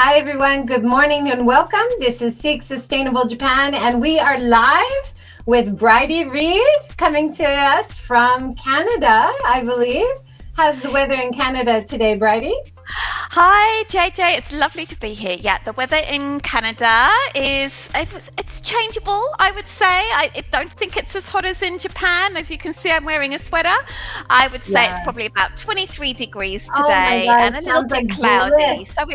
Hi, everyone. Good morning and welcome. This is Seek Sustainable Japan, and we are live with Brighde Reed coming to us from Canada, I believe. How's the weather in Canada today, Brighde? Hi, JJ. It's lovely to be here. Yeah, the weather in Canada it's changeable, I would say. I don't think it's as hot as in Japan. As you can see, I'm wearing a sweater. I would say it's probably about 23 degrees today gosh, and a little bit cloudy. So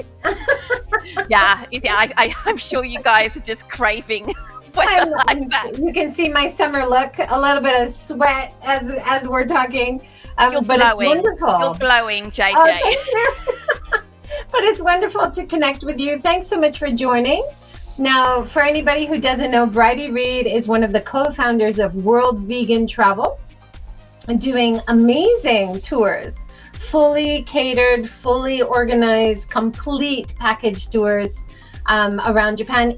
I'm sure you guys are just craving weather like that. You can see my summer look, a little bit of sweat as we're talking. You're but glowing. It's wonderful. You're glowing, JJ. Oh, thank you. But it's wonderful to connect with you. Thanks so much for joining. Now, for anybody who doesn't know, Brighde Reed is one of the co-founders of World Vegan Travel, doing amazing tours, fully catered, fully organized, complete package tours around Japan,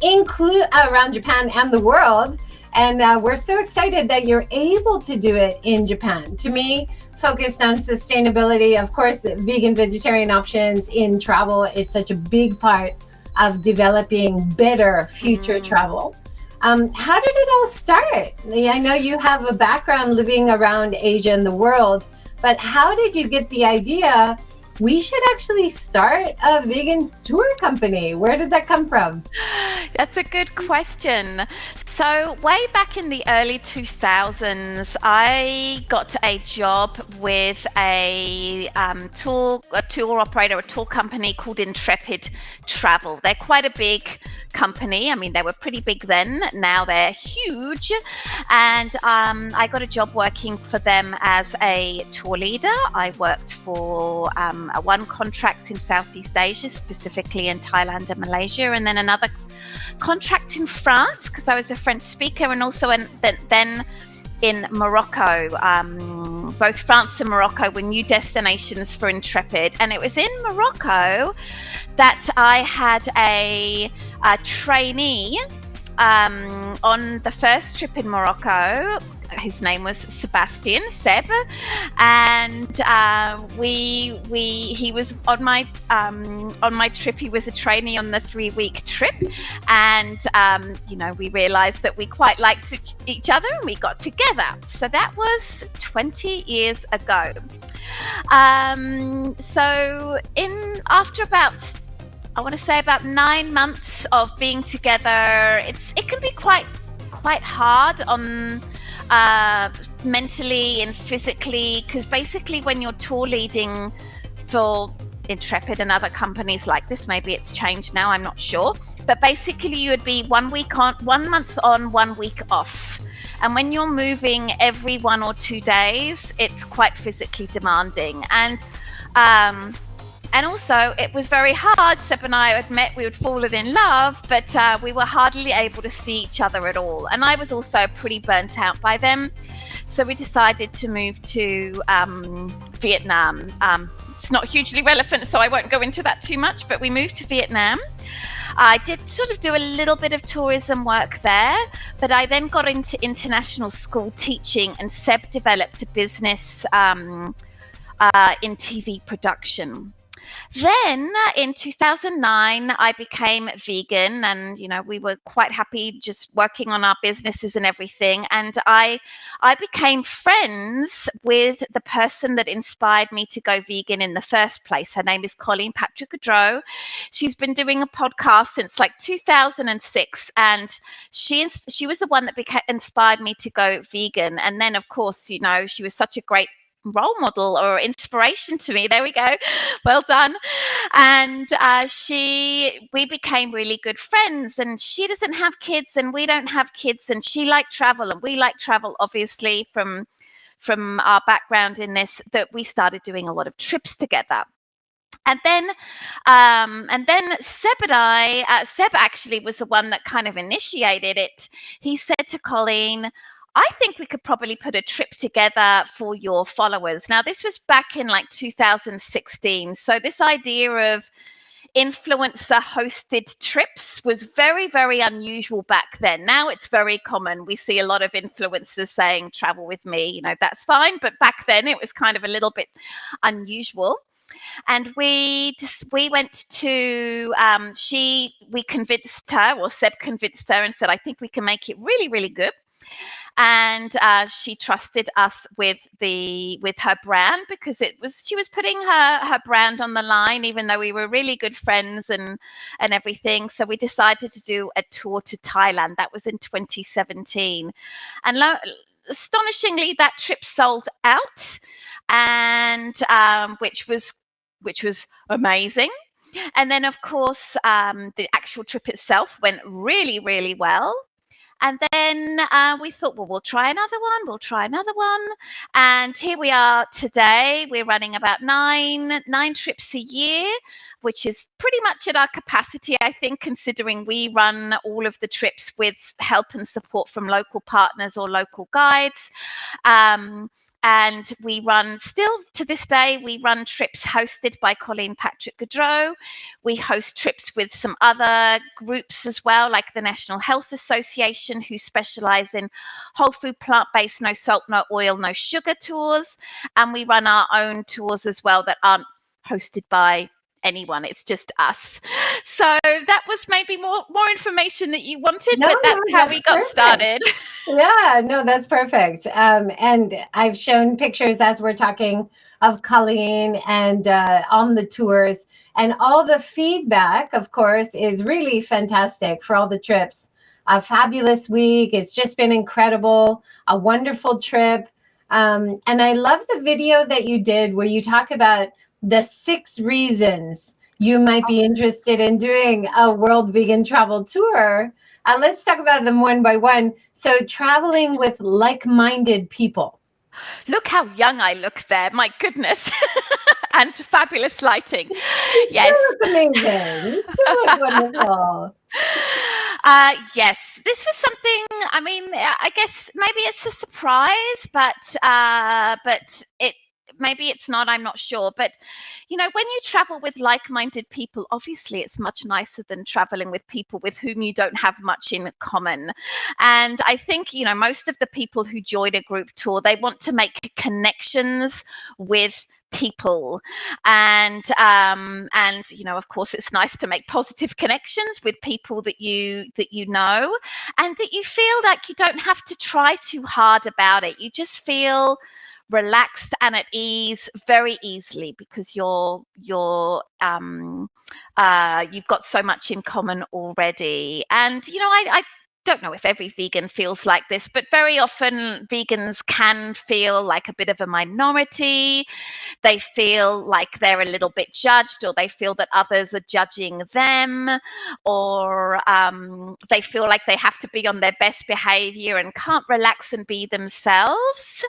around Japan and the world. And we're so excited that you're able to do it in Japan. To me, focused on sustainability, of course, vegan, vegetarian options in travel is such a big part of developing better future travel. How did it all start? I know you have a background living around Asia and the world, but how did you get the idea we should actually start a vegan tour company? Where did that come from? That's a good question. So way back in the early 2000s, I got a job with a tour operator, a tour company called Intrepid Travel. They're quite a big company. I mean, they were pretty big then. Now they're huge. And I got a job working for them as a tour leader. I worked for one contract in Southeast Asia, specifically in Thailand and Malaysia, and then another contract in France because I was a French speaker, and also then in Morocco. Both France and Morocco were new destinations for Intrepid, and it was in Morocco that I had a trainee on the first trip in Morocco. His name was Sebastian, Seb, and he was on my trip. He was a trainee on the 3-week trip, and we realized that we quite liked each other, and we got together. So that was 20 years ago. After about 9 months of being together, it can be quite hard on mentally and physically, because basically when you're tour leading for Intrepid and other companies like this, maybe it's changed now, I'm not sure, but basically you would be 1 month on, 1 week off. And when you're moving every 1 or 2 days, it's quite physically demanding. And also, it was very hard. Seb and I had met, we had fallen in love, but we were hardly able to see each other at all. And I was also pretty burnt out by them. So we decided to move to Vietnam. It's not hugely relevant, so I won't go into that too much, but we moved to Vietnam. I did sort of do a little bit of tourism work there, but I then got into international school teaching, and Seb developed a business in TV production. Then in 2009, I became vegan, and we were quite happy just working on our businesses and everything. And I became friends with the person that inspired me to go vegan in the first place. Her name is Colleen Patrick-Goudreau. She's been doing a podcast since like 2006, and she was the one that inspired me to go vegan. And then, of course, she was such a great role model or inspiration to me. There we go. Well done. And we became really good friends, and she doesn't have kids and we don't have kids, and she liked travel and we like travel, obviously from our background in this, that we started doing a lot of trips together. And then Seb and Seb actually was the one that kind of initiated it. He said to Colleen, I think we could probably put a trip together for your followers. Now, this was back in like 2016. So this idea of influencer hosted trips was very, very unusual back then. Now it's very common. We see a lot of influencers saying, travel with me, that's fine. But back then it was kind of a little bit unusual. And we went to we convinced her, or Seb convinced her and said, I think we can make it really, really good. And she trusted us with her brand, because she was putting her brand on the line, even though we were really good friends and everything. So we decided to do a tour to Thailand. That was in 2017, and astonishingly, that trip sold out, and which was amazing. And then, of course, the actual trip itself went really, really well. And then we thought, well, we'll try another one. And here we are today. We're running about nine trips a year, which is pretty much at our capacity, I think, considering we run all of the trips with help and support from local partners or local guides. And we run, still to this day, we run trips hosted by Colleen Patrick Gaudreau. We host trips with some other groups as well, like the National Health Association, who specialize in whole food, plant-based, no salt, no oil, no sugar tours. And we run our own tours as well that aren't hosted by anyone. It's just us. So that was maybe more information that you wanted, but that's how we got started. Yeah, no, that's perfect. And I've shown pictures as we're talking of Colleen and on the tours, and all the feedback, of course, is really fantastic for all the trips. A fabulous week. It's just been incredible. A wonderful trip. And I love the video that you did where you talk about the 6 reasons you might be interested in doing a world vegan travel tour. Let's talk about them one by one. So, traveling with like-minded people. Look how young I look there. My goodness. And fabulous lighting. Yes. You look amazing. You still look wonderful. Yes, this was something, I mean, I guess maybe it's a surprise, but maybe it's not, I'm not sure. But, when you travel with like-minded people, obviously it's much nicer than traveling with people with whom you don't have much in common. And I think, most of the people who join a group tour, they want to make connections with people, and of course it's nice to make positive connections with people that you know, and that you feel like you don't have to try too hard about it. You just feel relaxed and at ease very easily, because you've got so much in common already. And I don't know if every vegan feels like this, but very often vegans can feel like a bit of a minority. They feel like they're a little bit judged, or they feel that others are judging them, or they feel like they have to be on their best behavior and can't relax and be themselves.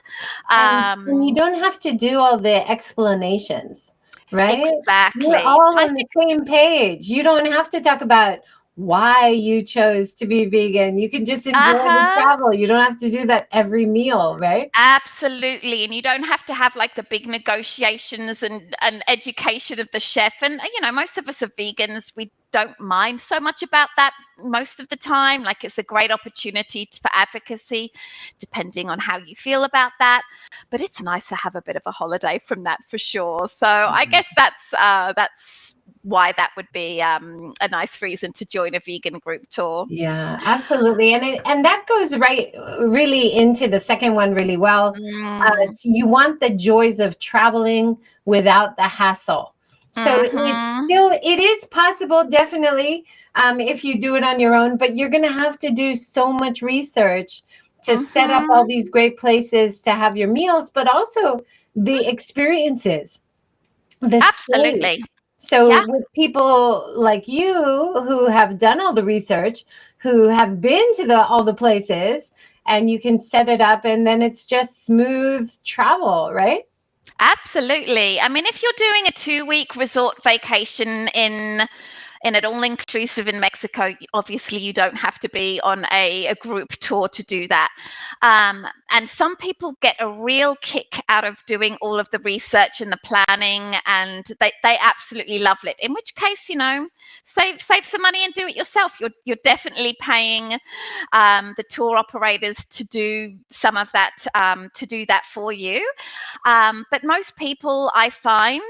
And you don't have to do all the explanations, right? Exactly. We're all on the same page. You don't have to talk about why you chose to be vegan. You can just enjoy the travel. You don't have to do that every meal, right? Absolutely. And you don't have to have like the big negotiations and education of the chef. And, most of us are vegans. We don't mind so much about that most of the time. Like, it's a great opportunity for advocacy, depending on how you feel about that. But it's nice to have a bit of a holiday from that, for sure. So I guess that's why that would be a nice reason to join a vegan group tour. Yeah, absolutely. And that goes really into the second one really well. You want the joys of traveling without the hassle. So it is possible, definitely, if you do it on your own, but you're going to have to do so much research to set up all these great places to have your meals, but also the experiences. Absolutely. Stay. So with people like you who have done all the research, who have been to all the places, and you can set it up, and then it's just smooth travel, right? Absolutely. I mean, if you're doing a 2-week resort vacation in in an all-inclusive in Mexico, obviously you don't have to be on a group tour to do that. And some people get a real kick out of doing all of the research and the planning, and they absolutely love it. In which case, save some money and do it yourself. You're definitely paying the tour operators to do some of that, to do that for you. But most people, I find,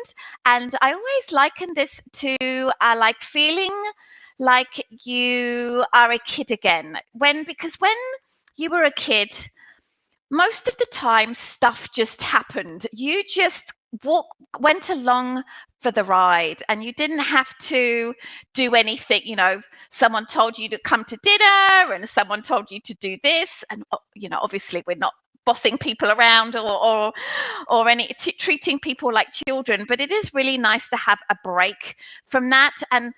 and I always liken this to like feeling like you are a kid again. Because when you were a kid, most of the time stuff just happened. You just went along for the ride, and you didn't have to do anything. Someone told you to come to dinner, and someone told you to do this, and obviously we're not bossing people around or treating people like children, but it is really nice to have a break from that. And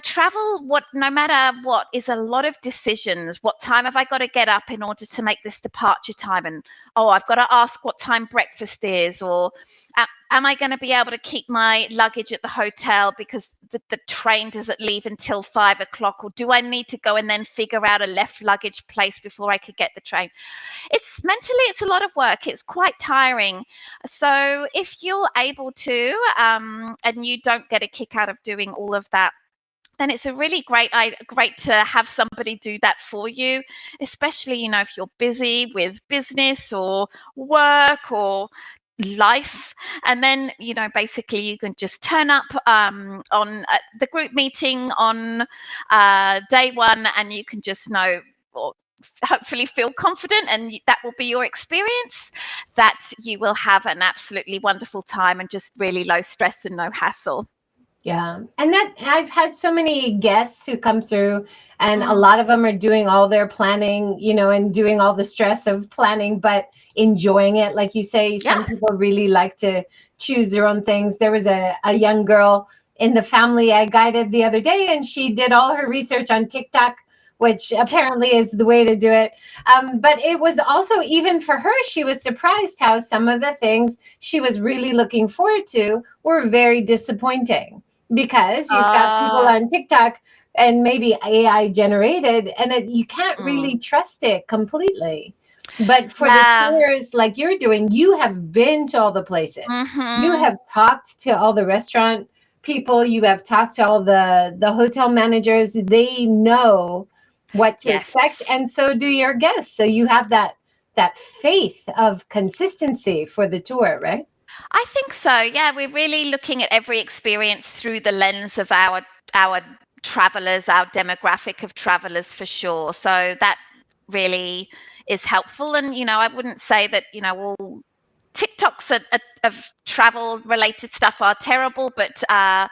travel, no matter what, is a lot of decisions. What time have I got to get up in order to make this departure time? And I've got to ask what time breakfast is, or am I going to be able to keep my luggage at the hotel because the train doesn't leave until 5 o'clock? Or do I need to go and then figure out a left luggage place before I could get the train? It's a lot of work. It's quite tiring. So if you're able to, and you don't get a kick out of doing all of that, then it's a really great to have somebody do that for you, especially, if you're busy with business or work or life. And then, basically you can just turn up on the group meeting on day one, and you can just know, or hopefully feel confident, and that will be your experience, that you will have an absolutely wonderful time and just really low stress and no hassle. Yeah. And that I've had so many guests who come through, and a lot of them are doing all their planning, and doing all the stress of planning, but enjoying it. Like you say, some people really like to choose their own things. There was a young girl in the family I guided the other day, and she did all her research on TikTok, which apparently is the way to do it. But it was also, even for her, she was surprised how some of the things she was really looking forward to were very disappointing. Because you've got people on TikTok and maybe AI generated, and you can't really trust it completely. But for the tours like you're doing, you have been to all the places. You have talked to all the restaurant people. You have talked to all the hotel managers. They know what to expect, and so do your guests. So you have that faith of consistency for the tour, right? I think so. Yeah, we're really looking at every experience through the lens of our travelers, our demographic of travelers, for sure. So that really is helpful. And, I wouldn't say that, all TikToks of travel related stuff are terrible, but are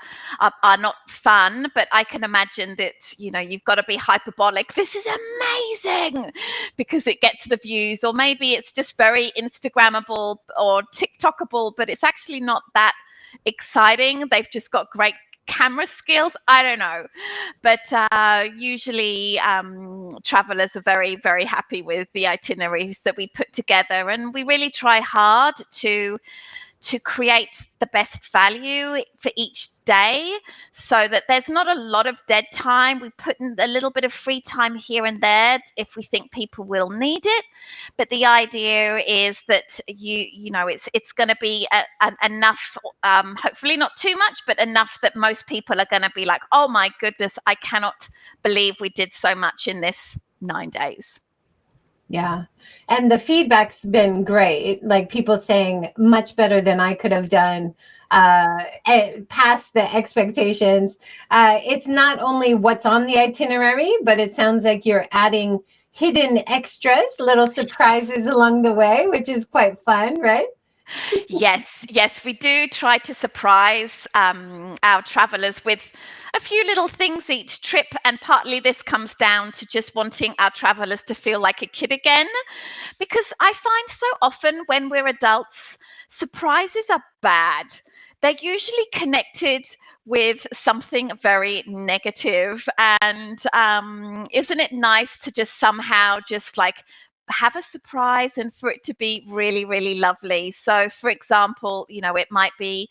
not fun. But I can imagine that, you've got to be hyperbolic. This is amazing because it gets the views, or maybe it's just very Instagrammable or TikTokable, but it's actually not that exciting. They've just got great camera skills. I don't know, but usually travelers are very, very happy with the itineraries that we put together, and we really try hard to create the best value for each day, so that there's not a lot of dead time. We put in a little bit of free time here and there if we think people will need it, but the idea is that it's going to be enough, hopefully not too much, but enough that most people are going to be like, oh my goodness, I cannot believe we did so much in this 9 days. Yeah. And the feedback's been great. Like people saying much better than I could have done, past the expectations. It's not only what's on the itinerary, but it sounds like you're adding hidden extras, little surprises along the way, which is quite fun, right? Yes, we do try to surprise our travelers with a few little things each trip, and partly this comes down to just wanting our travelers to feel like a kid again, because I find so often when we're adults, surprises are bad. They're usually connected with something very negative, and isn't it nice to just somehow just like have a surprise and for it to be really, really lovely. So, for example, it might be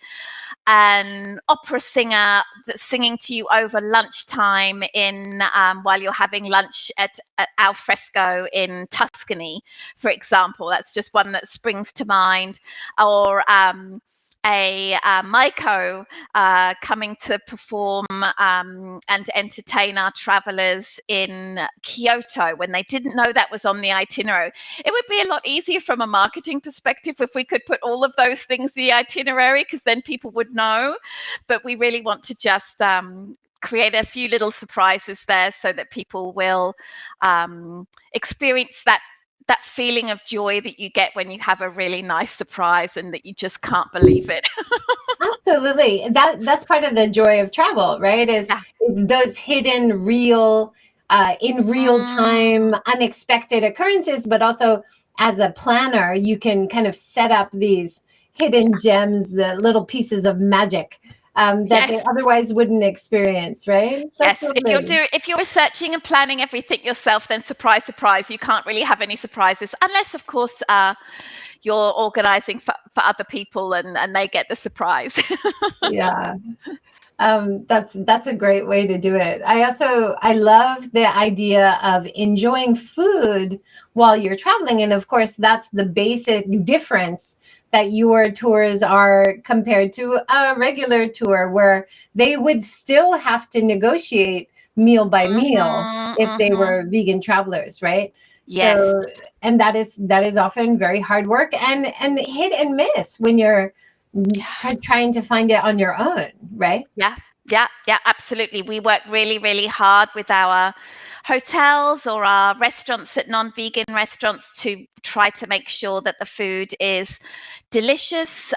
an opera singer that's singing to you over lunchtime while you're having lunch at al fresco in Tuscany, for example. That's just one that springs to mind. Or a Maiko coming to perform and entertain our travelers in Kyoto when they didn't know that was on the itinerary. It would be a lot easier from a marketing perspective if we could put all of those things in the itinerary, because then people would know. But we really want to just create a few little surprises there so that people will experience that feeling of joy that you get when you have a really nice surprise and that you just can't believe it. Absolutely. That's part of the joy of travel, right? Is those hidden real in real time unexpected occurrences, but also as a planner, you can kind of set up these hidden gems, little pieces of magic that they otherwise wouldn't experience, right? That's lovely. If you're researching and planning everything yourself, then surprise, surprise, you can't really have any surprises unless, of course, you're organizing for other people and they get the surprise. Yeah. That's a great way to do it. I love the idea of enjoying food while you're traveling. And of course, that's the basic difference that your tours are compared to a regular tour, where they would still have to negotiate meal by meal if they were vegan travelers, right? Yes. So, and that is often very hard work and hit and miss when you're trying to find it on your own, right? Yeah, absolutely. We work really, really hard with our hotels or our restaurants at non-vegan restaurants to try to make sure that the food is delicious,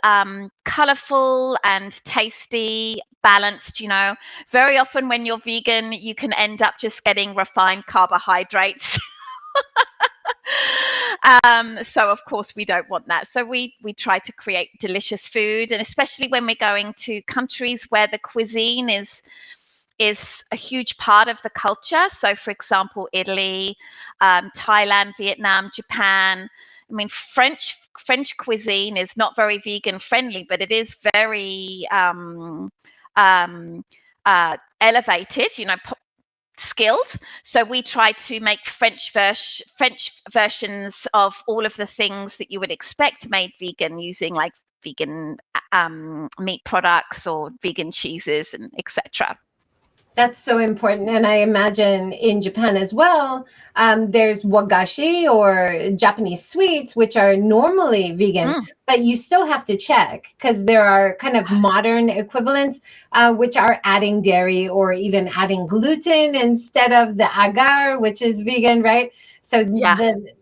colorful and tasty, balanced. Very often when you're vegan, you can end up just getting refined carbohydrates. So of course we don't want that. So we try to create delicious food, and especially when we're going to countries where the cuisine is a huge part of the culture. So for example, Italy, Thailand, Vietnam, Japan. I mean, French cuisine is not very vegan friendly, but it is very elevated, skilled. So we try to make French versions of all of the things that you would expect made vegan, using like vegan meat products or vegan cheeses and etc. That's so important. And I imagine in Japan as well, there's wagashi or Japanese sweets, which are normally vegan, but you still have to check because there are kind of modern equivalents, which are adding dairy or even adding gluten instead of the agar, which is vegan, right? So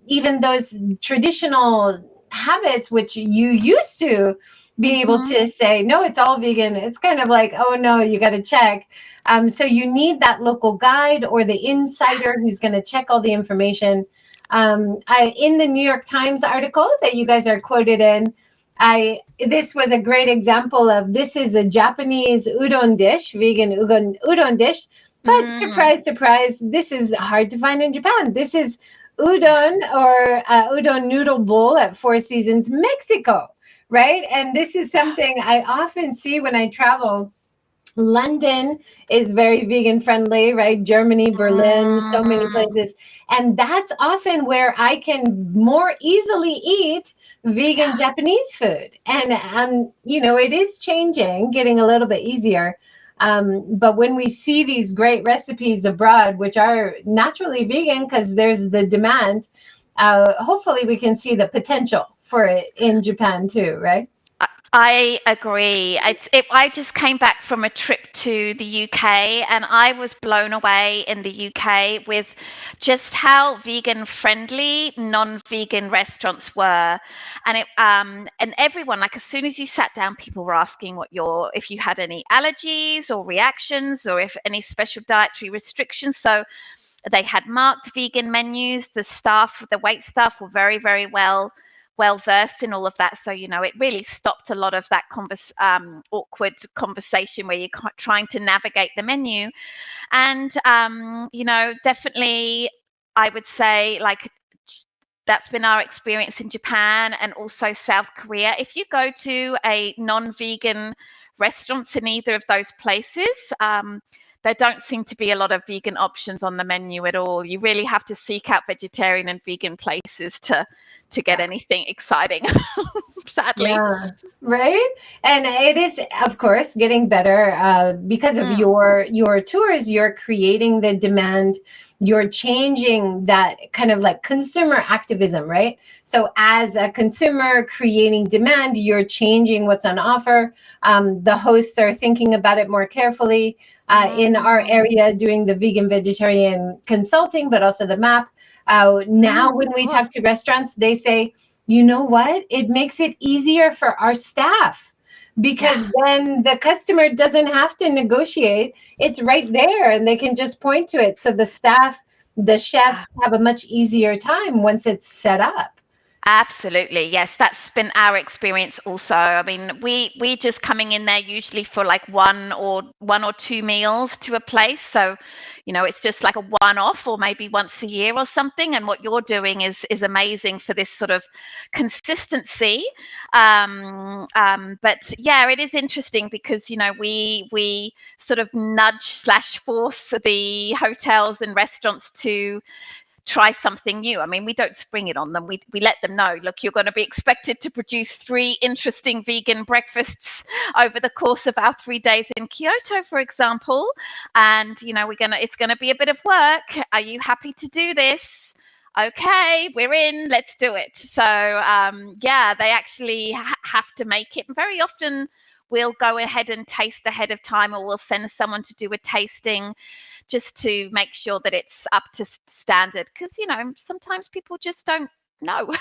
even those traditional habits, which you used to be able to say, no, it's all vegan. It's kind of like, oh no, you got to check. So you need that local guide or the insider who's going to check all the information. In the New York Times article that you guys are quoted in, this was a great example of, this is a Japanese udon dish, vegan udon dish, but surprise, surprise, this is hard to find in Japan. This is udon or udon noodle bowl at Four Seasons, Mexico, right? And this is something I often see when I travel. London is very vegan friendly, right? Germany, Berlin, so many places. And that's often where I can more easily eat vegan Japanese food. And it is changing, getting a little bit easier. But when we see these great recipes abroad, which are naturally vegan because there's the demand, hopefully we can see the potential for it in Japan too, right? I agree. I just came back from a trip to the UK, and I was blown away in the UK with just how vegan friendly non-vegan restaurants were. And and everyone, like, as soon as you sat down, people were asking if you had any allergies or reactions, or if any special dietary restrictions. So they had marked vegan menus. The wait staff were very, very well versed in all of that. So, it really stopped a lot of that awkward conversation where you're trying to navigate the menu. And, definitely I would say, like, that's been our experience in Japan and also South Korea. If you go to a non-vegan restaurants in either of those places, there don't seem to be a lot of vegan options on the menu at all. You really have to seek out vegetarian and vegan places to get anything exciting, sadly. Yeah, right. And it is, of course, getting better because of your tours. You're creating the demand. You're changing that kind of like consumer activism, right? So as a consumer creating demand, you're changing what's on offer. The hosts are thinking about it more carefully. In our area, doing the vegan vegetarian consulting, but also the map. Now, when we talk to restaurants, they say, you know what? It makes it easier for our staff because then the customer doesn't have to negotiate. It's right there and they can just point to it. So the staff, the chefs have a much easier time once it's set up. Absolutely. Yes, that's been our experience also. I mean, we just coming in there usually for like one or two meals to a place. So, it's just like a one-off or maybe once a year or something. And what you're doing is amazing for this sort of consistency. But yeah, it is interesting because, we sort of nudge/force the hotels and restaurants to try something new. I mean, we don't spring it on them. We let them know, look, you're going to be expected to produce 3 interesting vegan breakfasts over the course of our 3 days in Kyoto, for example. And, it's going to be a bit of work. Are you happy to do this? Okay, we're in, let's do it. So, they actually have to make it. And very often we'll go ahead and taste ahead of time, or we'll send someone to do a tasting just to make sure that it's up to standard. Because, sometimes people just don't know.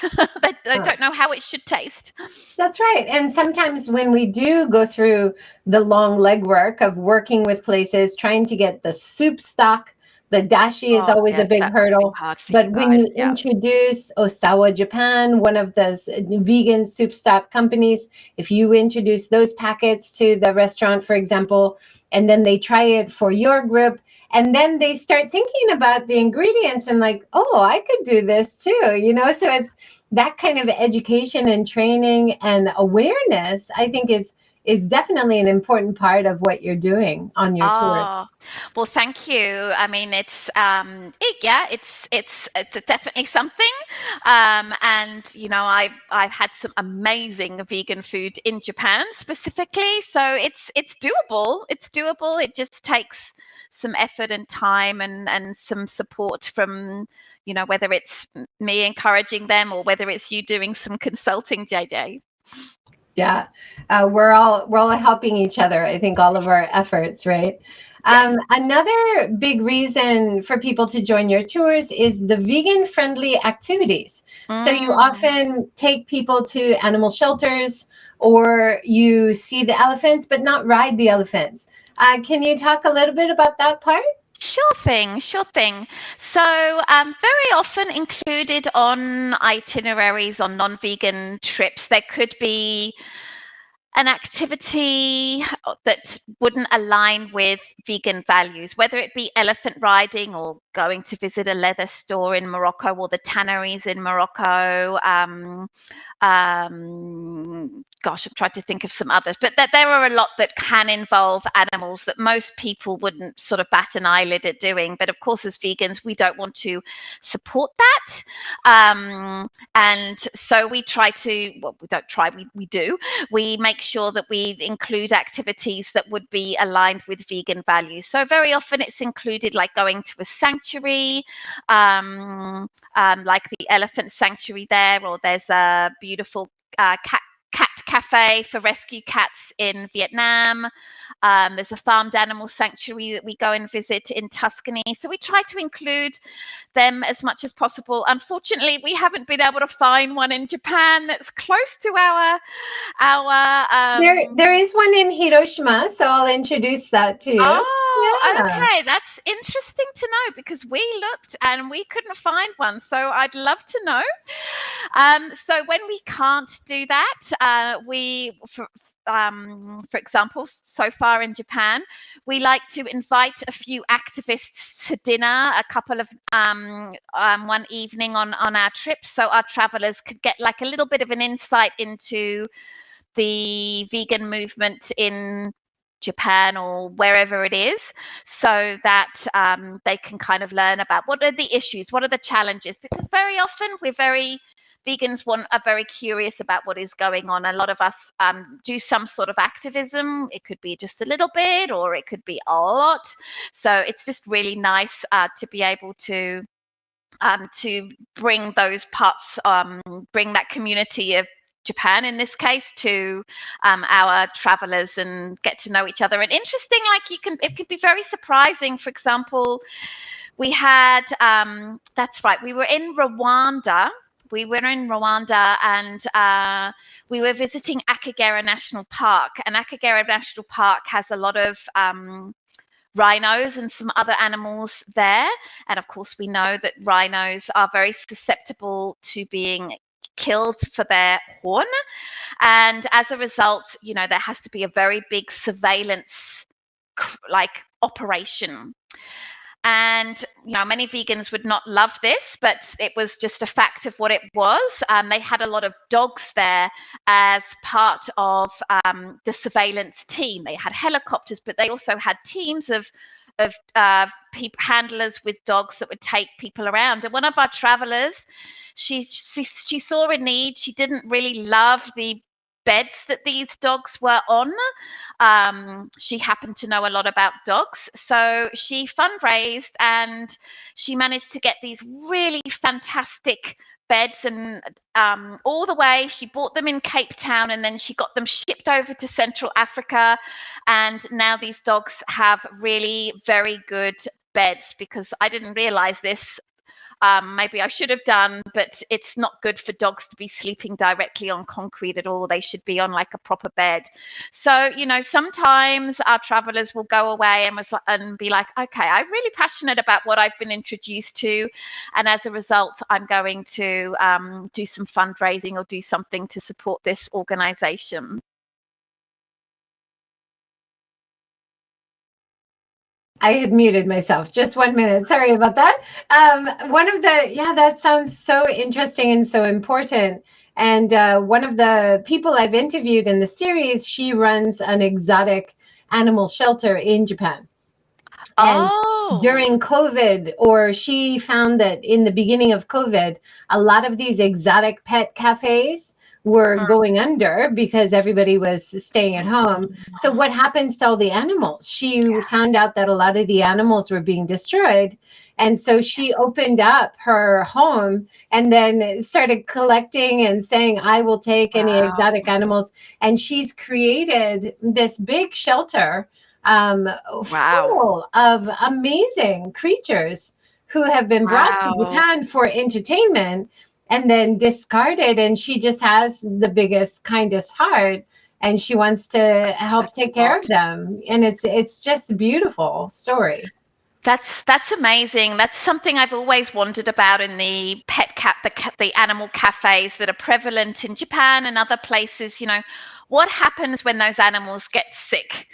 they don't know how it should taste. That's right. And sometimes when we do go through the long legwork of working with places, trying to get the soup stock, the dashi is always a big hurdle. But when you introduce Osawa Japan, one of those vegan soup stock companies, if you introduce those packets to the restaurant, for example, and then they try it for your group, and then they start thinking about the ingredients and like, oh, I could do this too, So it's that kind of education and training and awareness, I think is definitely an important part of what you're doing on your tours. Well, thank you. I mean, it's definitely something. And I've had some amazing vegan food in Japan specifically, so it's doable. It's doable. It just takes some effort and time and some support from whether it's me encouraging them or whether it's you doing some consulting, JJ. Yeah, we're all helping each other. I think all of our efforts, right? Another big reason for people to join your tours is the vegan-friendly activities. So you often take people to animal shelters, or you see the elephants, but not ride the elephants. Can you talk a little bit about that part? Sure thing. So very often included on itineraries on non-vegan trips, there could be an activity that wouldn't align with vegan values, whether it be elephant riding or going to visit a leather store in Morocco or the tanneries in Morocco. I've tried to think of some others, but there are a lot that can involve animals that most people wouldn't sort of bat an eyelid at doing. But of course, as vegans, we don't want to support that. And so we try to, we don't try, we do. We make sure that we include activities that would be aligned with vegan values. So very often it's included like going to a sanctuary, like the elephant sanctuary there, or there's a beautiful cat cafe for rescue cats in Vietnam. There's a farmed animal sanctuary that we go and visit in Tuscany. So we try to include them as much as possible. Unfortunately, we haven't been able to find one in Japan that's close to our there is one in Hiroshima, so I'll introduce that to you. okay, that's interesting to know because we looked and we couldn't find one. So I'd love to know. So when we can't do that, for example, so far in Japan, we like to invite a few activists to dinner, a couple of one evening on our trip, so our travelers could get like a little bit of an insight into the vegan movement in Japan or wherever it is, so that they can kind of learn about what are the issues, what are the challenges, because very often vegans are very curious about what is going on. A lot of us do some sort of activism. It could be just a little bit or it could be a lot. So it's just really nice to be able to bring those parts, bring that community of Japan in this case to our travelers and get to know each other. And interesting, it could be very surprising. For example, we had that's right, we were in Rwanda and we were visiting Akagera National Park, and Akagera National Park has a lot of rhinos and some other animals there, and of course we know that rhinos are very susceptible to being killed for their horn, and as a result, there has to be a very big surveillance operation. And many vegans would not love this, but it was just a fact of what it was. They had a lot of dogs there as part of the surveillance team. They had helicopters, but they also had teams of handlers with dogs that would take people around. And one of our travelers, she saw a need. She didn't really love the beds that these dogs were on. She happened to know a lot about dogs, so she fundraised and she managed to get these really fantastic beds, and all the way she bought them in Cape Town, and then she got them shipped over to Central Africa, and now these dogs have really very good beds, because I didn't realize this. Maybe I should have done, but it's not good for dogs to be sleeping directly on concrete at all. They should be on like a proper bed. So, sometimes our travelers will go away and be like, okay, I'm really passionate about what I've been introduced to. And as a result, I'm going to do some fundraising or do something to support this organization. I had muted myself. Just 1 minute. Sorry about that. That sounds so interesting and so important. And one of the people I've interviewed in the series, she runs an exotic animal shelter in Japan. And during COVID, or she found that in the beginning of COVID, a lot of these exotic pet cafes were going under because everybody was staying at home. So what happens to all the animals? She found out that a lot of the animals were being destroyed. And so she opened up her home and then started collecting and saying, I will take any exotic animals. And she's created this big shelter full of amazing creatures who have been brought to Japan for entertainment and then discarded. And she just has the biggest, kindest heart, and she wants to help take care of them. And it's just a beautiful story. That's amazing. That's something I've always wondered about in the the animal cafes that are prevalent in Japan and other places. What happens when those animals get sick?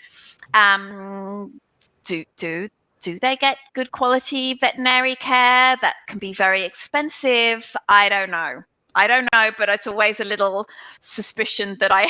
Do they get good quality veterinary care? That can be very expensive. I don't know, but it's always a little suspicion that I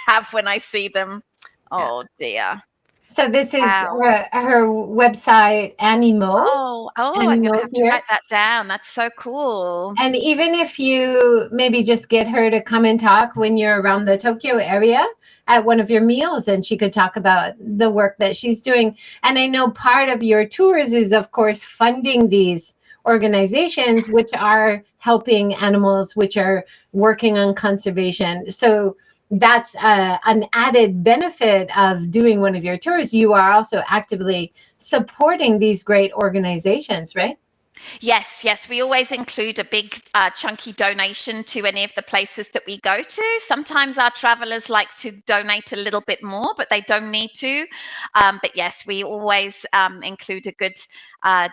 have when I see them. Oh dear. So this is her website, Animo. I'm going to have to write that down. That's so cool. And even if you maybe just get her to come and talk when you're around the Tokyo area at one of your meals, and she could talk about the work that she's doing. And I know part of your tours is, of course, funding these organizations which are helping animals, which are working on conservation. So that's an added benefit of doing one of your tours. You are also actively supporting these great organizations, right? Yes. We always include a big chunky donation to any of the places that we go to. Sometimes our travelers like to donate a little bit more, but they don't need to. But yes, we always include a good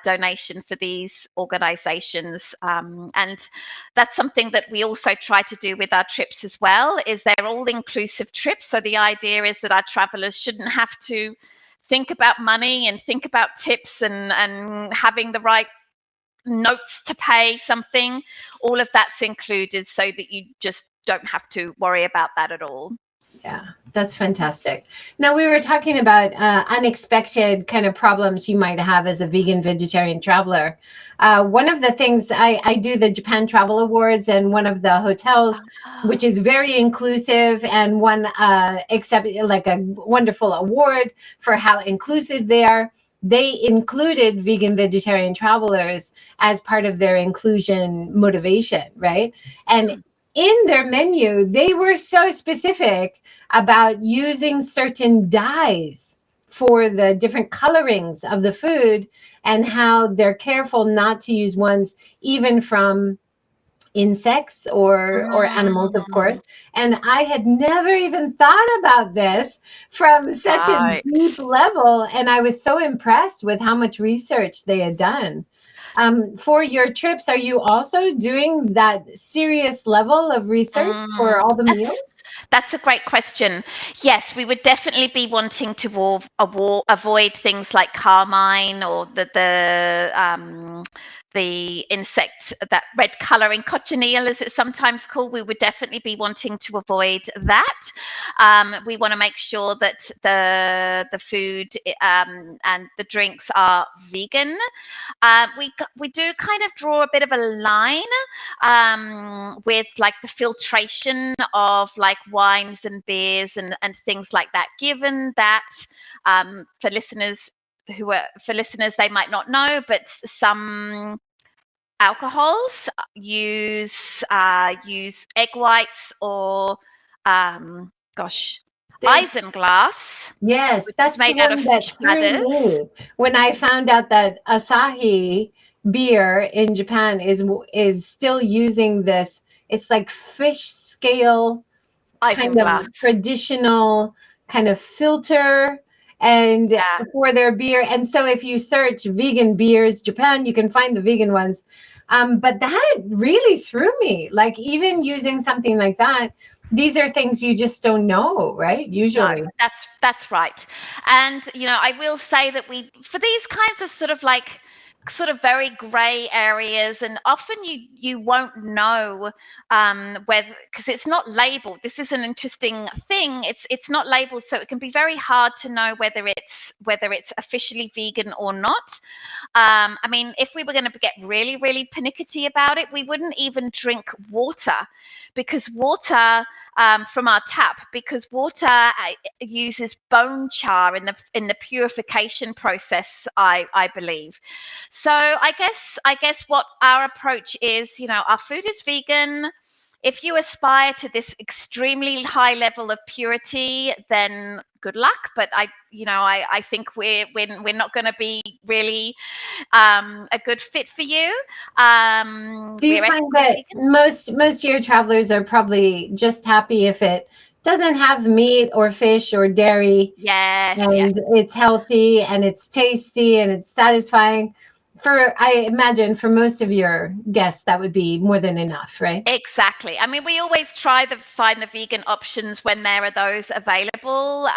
donation for these organizations. And that's something that we also try to do with our trips as well, is they're all inclusive trips. So the idea is that our travelers shouldn't have to think about money and think about tips and having the right notes to pay something. All of that's included so that you just don't have to worry about that at all. Yeah, that's fantastic. Now, we were talking about unexpected kind of problems you might have as a vegan vegetarian traveler. One of the things I do the Japan Travel Awards, and one of the hotels, which is very inclusive and won like a wonderful award for how inclusive they are. They included vegan vegetarian travelers as part of their inclusion motivation, right? And in their menu, they were so specific about using certain dyes for the different colorings of the food, and how they're careful not to use ones even from insects or animals, of course. And I had never even thought about this from such a deep level, and I was so impressed with how much research they had done. For your trips, are you also doing that serious level of research for all the meals? That's a great question. Yes, we would definitely be wanting to avoid things like carmine or the insect, that red colouring cochineal, as it's sometimes called. We would definitely be wanting to avoid that. We want to make sure that the food and the drinks are vegan. We do kind of draw a bit of a line with like the filtration of like wines and beers and things like that, given that for listeners, they might not know, but some alcohols use egg whites or isinglass. Yes, that's the made out of one that fish threw bladders. me when I found out that Asahi beer in Japan is still using this. It's like fish scale kind of traditional kind of filter and for their beer. And so if you search vegan beers Japan, you can find the vegan ones. But that really threw me. Like, even using something like that, these are things you just don't know, right? Usually. No, that's right. And I will say that for these kinds of sort of very grey areas, and often you won't know whether, because it's not labeled. This is an interesting thing. It's not labeled, so it can be very hard to know whether it's officially vegan or not. I mean, if we were going to get really, really pernickety about it, we wouldn't even drink water, because water from our tap, because water uses bone char in the purification process, I believe. So I guess what our approach is, our food is vegan. If you aspire to this extremely high level of purity, then good luck. But I think we're not going to be really a good fit for you. Do you find that most of your travelers are probably just happy if it doesn't have meat or fish or dairy? Yes, and it's healthy and it's tasty and it's satisfying? I imagine for most of your guests, that would be more than enough, right? Exactly. I mean, we always try to find the vegan options when there are those available.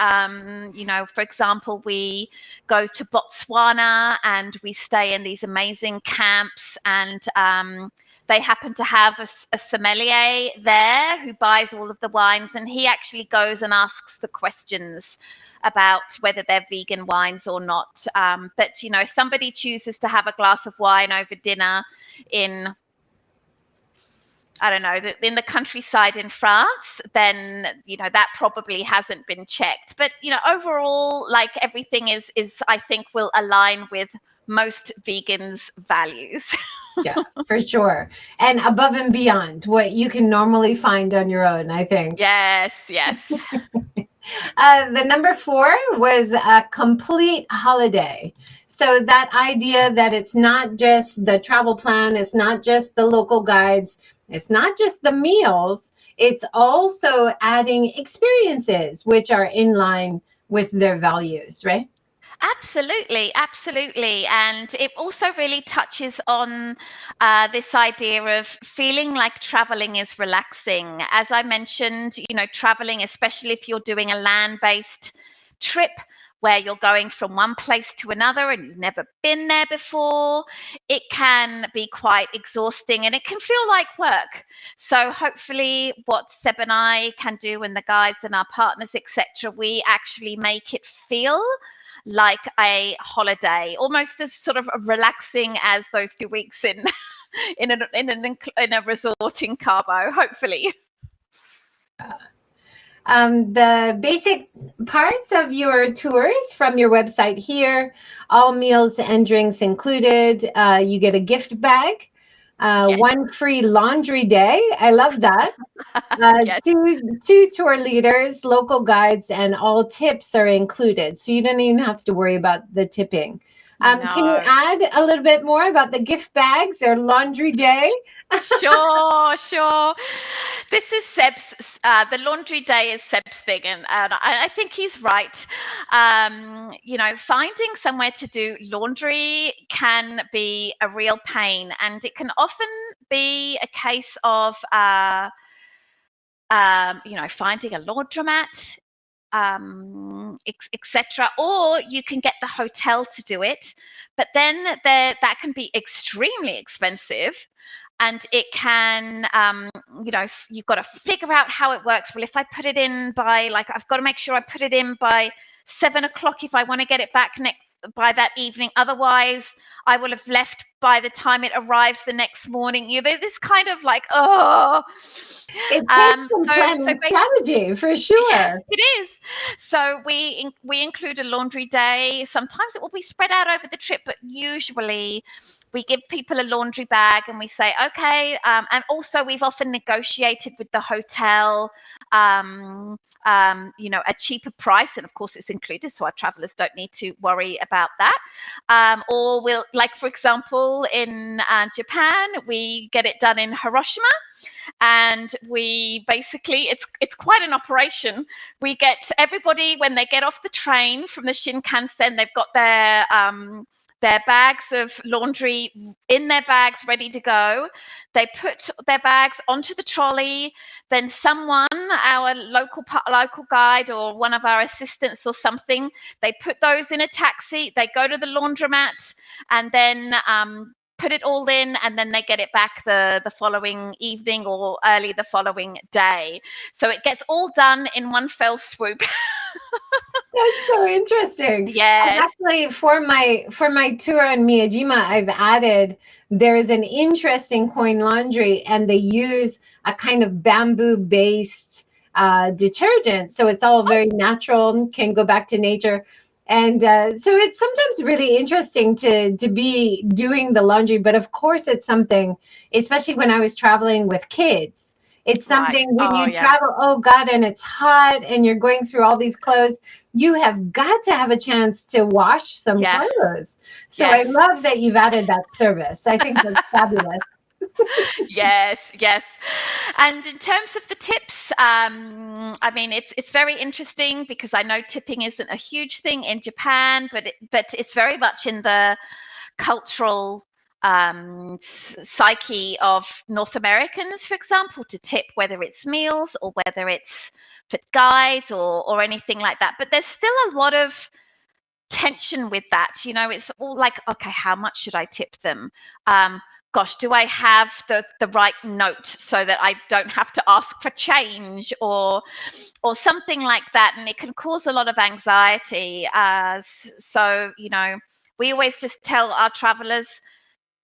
For example, we go to Botswana and we stay in these amazing camps, and they happen to have a sommelier there who buys all of the wines, and he actually goes and asks the questions about whether they're vegan wines or not. But if somebody chooses to have a glass of wine over dinner in, I don't know, in the countryside in France, then that probably hasn't been checked. But overall, like, everything is I think will align with most vegans' values. Yeah, for sure. And above and beyond what you can normally find on your own, I think. Yes. The number 4 was a complete holiday. So that idea that it's not just the travel plan, it's not just the local guides, it's not just the meals, it's also adding experiences which are in line with their values, right? Absolutely, absolutely. And it also really touches on this idea of feeling like traveling is relaxing. As I mentioned, traveling, especially if you're doing a land-based trip where you're going from one place to another and you've never been there before, it can be quite exhausting and it can feel like work. So hopefully what Seb and I can do, and the guides and our partners, etc., we actually make it feel like a holiday, almost as sort of relaxing as those 2 weeks in a resort in Cabo, hopefully. The basic parts of your tours from your website here, all meals and drinks included. You get a gift bag, Yes. one free laundry day. I love that. Yes. Two tour leaders, local guides, and all tips are included. So you don't even have to worry about the tipping. Can you No. add a little bit more about the gift bags or laundry day? Sure. This is Seb's, the laundry day is Seb's thing, and I think he's right. Finding somewhere to do laundry can be a real pain, and it can often be a case of, finding a laundromat, etc. Or you can get the hotel to do it, but then that can be extremely expensive. And it can, you've got to figure out how it works. Well, if I put it in by, I've got to make sure I put it in by 7 o'clock if I want to get it back by that evening. Otherwise, I will have left by the time it arrives the next morning. There's this kind of It takes some planning strategy for sure. It is. So we include a laundry day. Sometimes it will be spread out over the trip, but usually we give people a laundry bag and we say, okay, and also we've often negotiated with the hotel, a cheaper price, and of course it's included, so our travelers don't need to worry about that. Or we'll, for example, in Japan, we get it done in Hiroshima. And we basically, it's quite an operation. We get everybody, when they get off the train from the Shinkansen, they've got their bags of laundry in their bags ready to go. They put their bags onto the trolley. Then someone, our local guide or one of our assistants or something, they put those in a taxi. They go to the laundromat and then put it all in, and then they get it back the following evening or early the following day. So it gets all done in one fell swoop. That's so interesting. Yes. Actually, for my tour in Miyajima, I've added, there is an interesting coin laundry, and they use a kind of bamboo-based detergent. So it's all very natural, can go back to nature. And so it's sometimes really interesting to be doing the laundry. But of course, it's something, especially when I was traveling with kids, it's something when you travel, oh God, and it's hot and you're going through all these clothes, you have got to have a chance to wash some clothes. So I love that you've added that service. I think that's fabulous. Yes. And in terms of the tips, it's very interesting because I know tipping isn't a huge thing in Japan, but it's very much in the cultural psyche of North Americans, for example, to tip, whether it's meals or whether it's for guides or anything like that. But there's still a lot of tension with that. It's all like, okay, how much should I tip them? Gosh, do I have the right note so that I don't have to ask for change or something like that? And it can cause a lot of anxiety. So, we always just tell our travelers,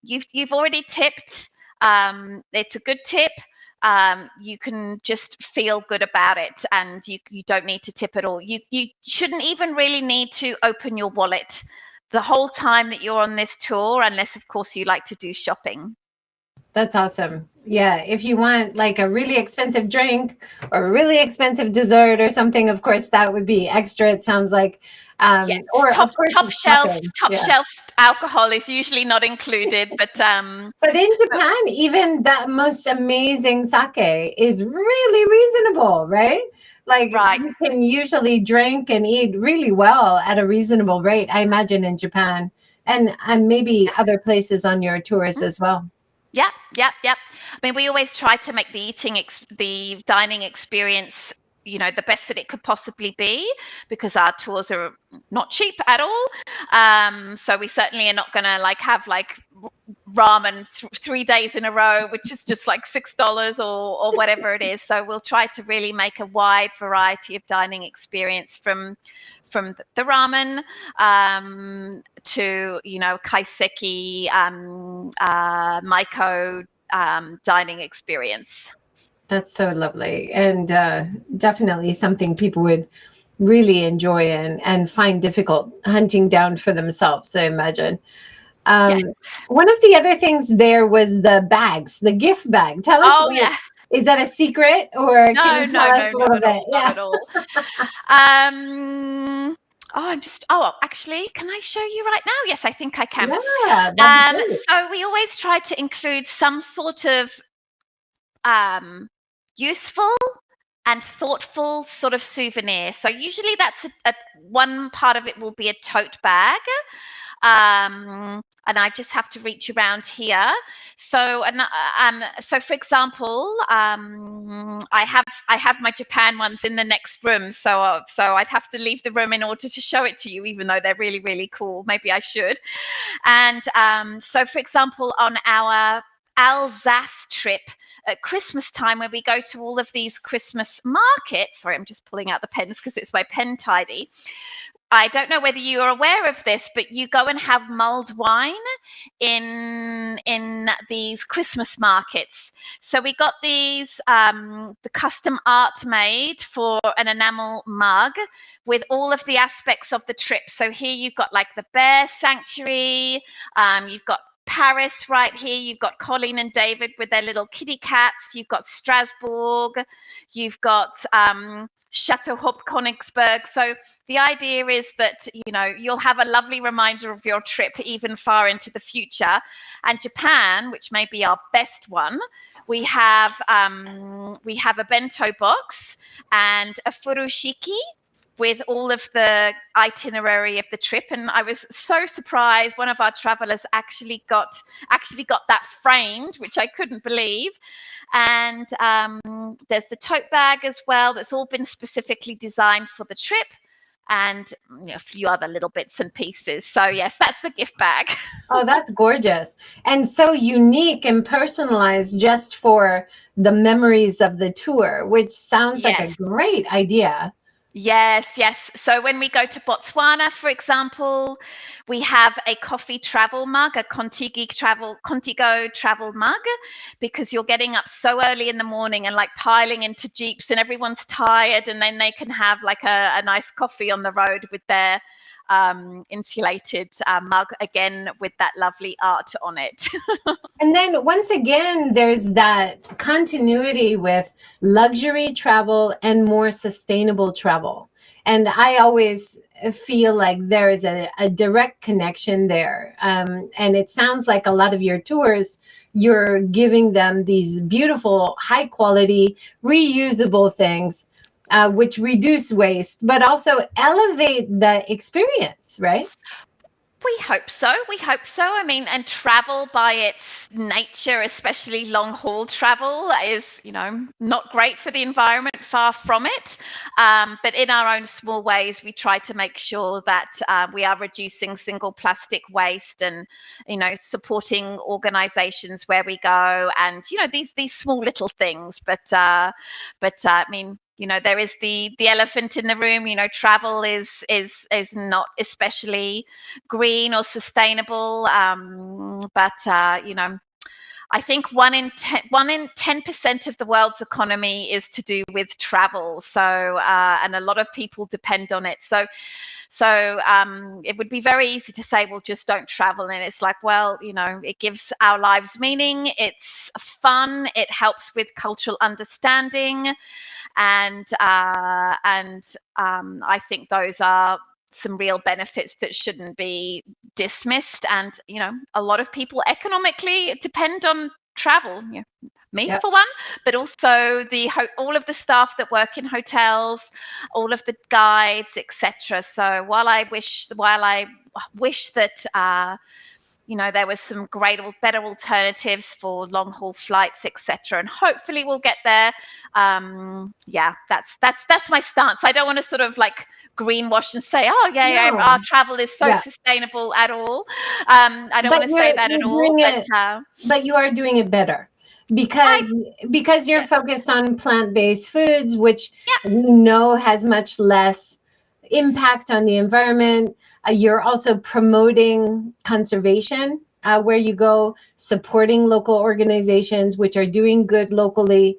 you've already tipped. It's a good tip. You can just feel good about it, and you don't need to tip at all. You shouldn't even really need to open your wallet the whole time that you're on this tour, unless of course you like to do shopping. That's awesome. Yeah, if you want like a really expensive drink or a really expensive dessert or something, of course that would be extra. It sounds like, Yes, or top of course top it's shelf shopping. top Yeah. shelf alcohol is usually not included, But in but Japan, even that most amazing sake is really reasonable, right? Like right. you can usually drink and eat really well at a reasonable rate, I imagine in Japan and maybe other places on your tours as well. Yeah, yeah, yeah. I mean, we always try to make the dining experience, the best that it could possibly be, because our tours are not cheap at all. So we certainly are not going to like have like ramen 3 days in a row, which is just like $6 or whatever it is. So we'll try to really make a wide variety of dining experience from the ramen to kaiseki, maiko dining experience. That's so lovely, and definitely something people would really enjoy and find difficult hunting down for themselves, I imagine. Yeah. One of the other things there was the bags, the gift bag. Tell us, Oh yeah. is that a secret or can No, you tell no, us no, a not little at bit? all, not Yeah. at all. Actually, can I show you right now? Yes, I think I can. Yeah, that'd be great. So we always try to include some sort of useful and thoughtful sort of souvenir. So usually that's one part of it will be a tote bag. And I just have to reach around here. So for example, I have my Japan ones in the next room. So I'd have to leave the room in order to show it to you, even though they're really really cool. Maybe I should. And so for example, on our Alsace trip at Christmas time, where we go to all of these Christmas markets. Sorry, I'm just pulling out the pens because it's my pen tidy. I don't know whether you are aware of this, but you go and have mulled wine in these Christmas markets. So we got these the custom art made for an enamel mug with all of the aspects of the trip. So here you've got like the bear sanctuary, you've got Paris right here, you've got Colleen and David with their little kitty cats, you've got Strasbourg, you've got Chateau Hop Königsberg. So the idea is that you'll have a lovely reminder of your trip even far into the future. And Japan, which may be our best one, we have a bento box and a furoshiki with all of the itinerary of the trip. And I was so surprised one of our travelers actually got that framed, which I couldn't believe. And there's the tote bag as well that's all been specifically designed for the trip, and a few other little bits and pieces. So yes, that's the gift bag. Oh, that's gorgeous. And so unique and personalized just for the memories of the tour, which sounds like a Yes. great idea. Yes, yes. So when we go to Botswana, for example, we have a coffee travel mug, a Contigo travel mug, because you're getting up so early in the morning and like piling into jeeps and everyone's tired, and then they can have like a nice coffee on the road with their insulated mug, again with that lovely art on it. And then once again, there's that continuity with luxury travel and more sustainable travel. And I always feel like there is a direct connection there. And it sounds like a lot of your tours, you're giving them these beautiful, high quality, reusable things, which reduce waste, but also elevate the experience, right? We hope so. We hope so. I mean, and travel by its nature, especially long haul travel, is, not great for the environment, far from it. But in our own small ways, we try to make sure that we are reducing single plastic waste and, supporting organizations where we go, and, these small little things. But I mean, there is the elephant in the room. Travel is not especially green or sustainable, but I think 1 in 10% of the world's economy is to do with travel. So and a lot of people depend on it. So So it would be very easy to say, well, just don't travel. And it's like, well, it gives our lives meaning. It's fun. It helps with cultural understanding. And I think those are some real benefits that shouldn't be dismissed. And, a lot of people economically depend on travel. Me for one, but also all of the staff that work in hotels, all of the guides, etc. So while I wish that there was some better alternatives for long haul flights, etc. And hopefully we'll get there. That's my stance. I don't want to sort of like greenwash and say, our travel is so sustainable at all. I don't want to say that at all. But you are doing it better. Because you're focused on plant-based foods, which we know has much less impact on the environment. You're also promoting conservation where you go, supporting local organizations which are doing good locally.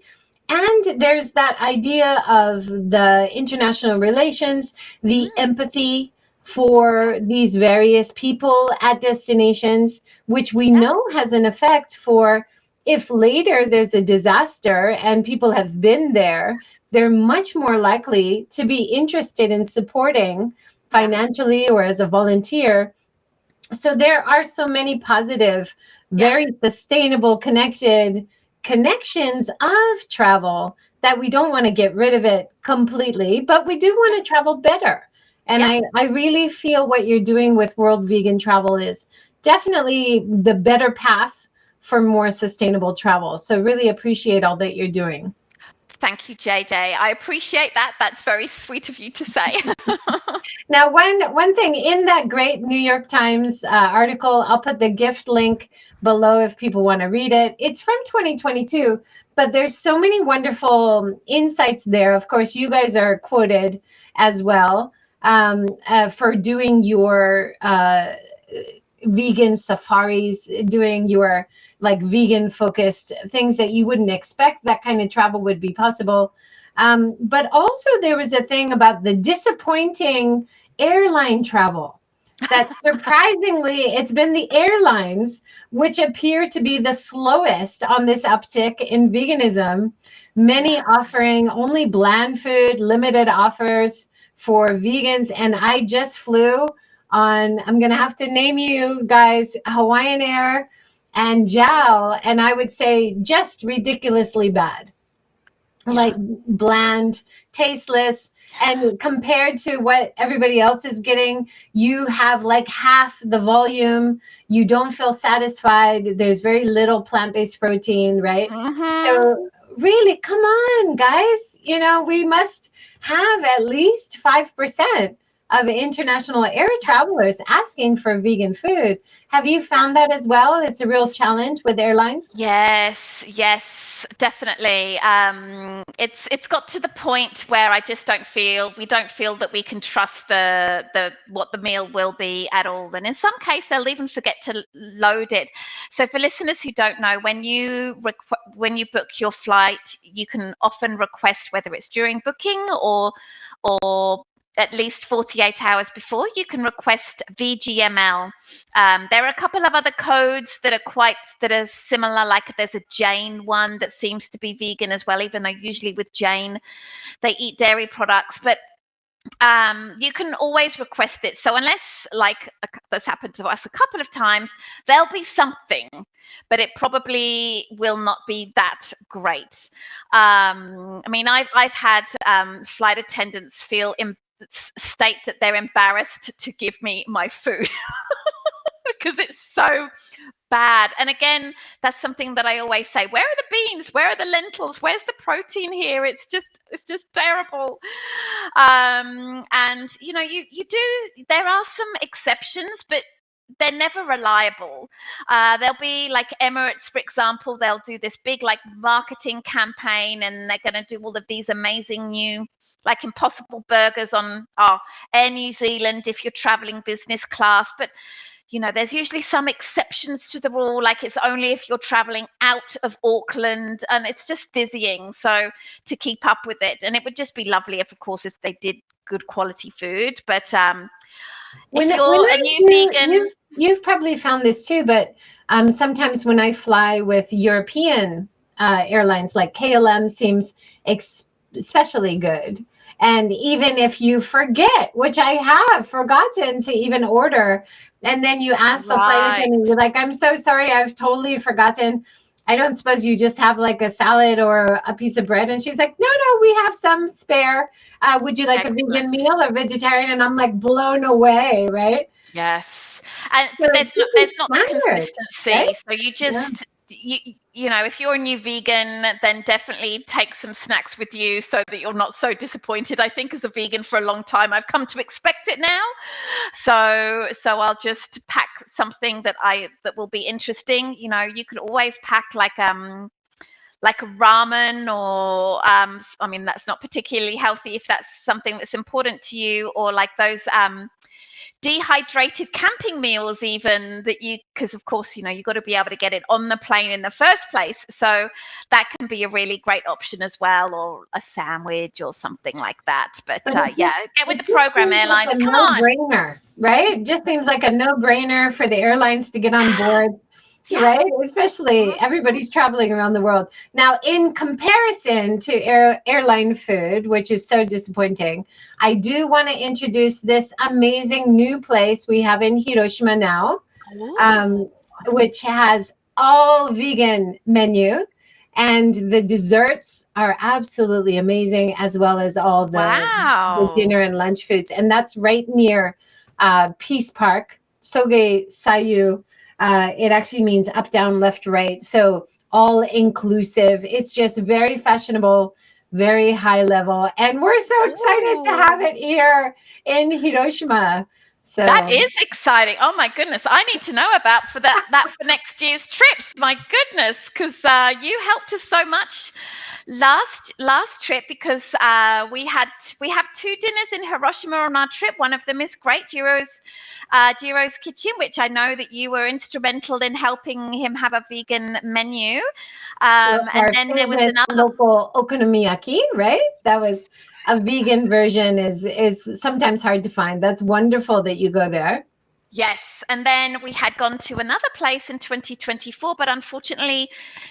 And there's that idea of the international relations, the empathy for these various people at destinations, which we know has an effect for if later there's a disaster and people have been there, they're much more likely to be interested in supporting financially or as a volunteer. So there are so many positive, very sustainable, connections of travel that we don't want to get rid of it completely, but we do want to travel better. And I really feel what you're doing with World Vegan Travel is definitely the better path for more sustainable travel. So really appreciate all that you're doing. Thank you, JJ. I appreciate that. That's very sweet of you to say. Now, one thing in that great New York Times article, I'll put the gift link below if people want to read it. It's from 2022, but there's so many wonderful insights there. Of course, you guys are quoted as well for doing your vegan safaris, doing your like vegan focused things that you wouldn't expect that kind of travel would be possible. But also there was a thing about the disappointing airline travel that surprisingly it's been the airlines which appear to be the slowest on this uptick in veganism, many offering only bland food, limited offers for vegans. And I just flew on, I'm going to have to name you guys, Hawaiian Air and JAL, and I would say just ridiculously bad. Like bland, tasteless, and compared to what everybody else is getting, you have like half the volume. You don't feel satisfied. There's very little plant-based protein, right? So really, come on, guys. We must have at least 5% of international air travelers asking for vegan food. Have you found that as well? It's a real challenge with airlines. Yes, definitely. It's got to the point where we don't feel that we can trust the what the meal will be at all. And in some case, they'll even forget to load it. So for listeners who don't know, when you book your flight, you can often request, whether it's during booking or at least 48 hours before, you can request VGML. There are a couple of other codes that are similar, like there's a Jane one that seems to be vegan as well, even though usually with Jane they eat dairy products, but you can always request it. So unless, like that's happened to us a couple of times, there'll be something, but it probably will not be that great. I mean, I've had flight attendants state that they're embarrassed to give me my food because it's so bad. And again, that's something that I always say, where are the beans, where are the lentils, where's the protein here? It's just terrible. And there are some exceptions, but they're never reliable. There'll be like Emirates, for example, they'll do this big like marketing campaign, and they're going to do all of these amazing new like Impossible burgers on Air New Zealand if you're traveling business class. But there's usually some exceptions to the rule, like it's only if you're traveling out of Auckland, and it's just dizzying. So to keep up with it, and it would just be lovely if they did good quality food. But If when you're a I new do, vegan, you've probably found this too, but sometimes when I fly with European airlines, like KLM seems especially good. And even if you forget, which I have forgotten to even order, and then you ask the flight right? attendant, you're like, I'm so sorry, I've totally forgotten. I don't suppose you just have like a salad or a piece of bread. And she's like, no, we have some spare. Would you like a vegan Excellent. meal or vegetarian? And I'm like blown away, right? Yes, and So but it there's should be not the standard, right? consistency. So you Yeah. just you know, if you're a new vegan, then definitely take some snacks with you so that you're not so disappointed. I think as a vegan for a long time, I've come to expect it now. So I'll just pack something that will be interesting. You know, you could always pack like a ramen or I mean that's not particularly healthy if that's something that's important to you, or like those dehydrated camping meals even that you, because of course you know you've got to be able to get it on the plane in the first place, so that can be a really great option as well, or a sandwich or something like that. But But yeah, get with it the just program, seems like airlines, a come on. no-brainer, right? It just seems like a no-brainer for the airlines to get on board, Yeah. right? Especially everybody's traveling around the world. Now, in comparison to airline food, which is so disappointing, I do want to introduce this amazing new place we have in Hiroshima now, Ooh. um, which has all vegan menu. And the desserts are absolutely amazing, as well as all the Wow. dinner and lunch foods. And that's right near Peace Park, Soge Sayu. It actually means up, down, left, right. So all inclusive. It's just very fashionable, very high level. And we're so excited to have Ooh. it here in Hiroshima. That So is exciting. Oh my goodness. I need to know about for that for next year's trips. My goodness, because you helped us so much last trip, because we have two dinners in Hiroshima on our trip. One of them is great, Jiro's kitchen, which I know that you were instrumental in helping him have a vegan menu. So And our then there was famous another. local okonomiyaki, right? That was a vegan version is sometimes hard to find. That's wonderful that you go there. Yes, and then we had gone to another place in 2024, but unfortunately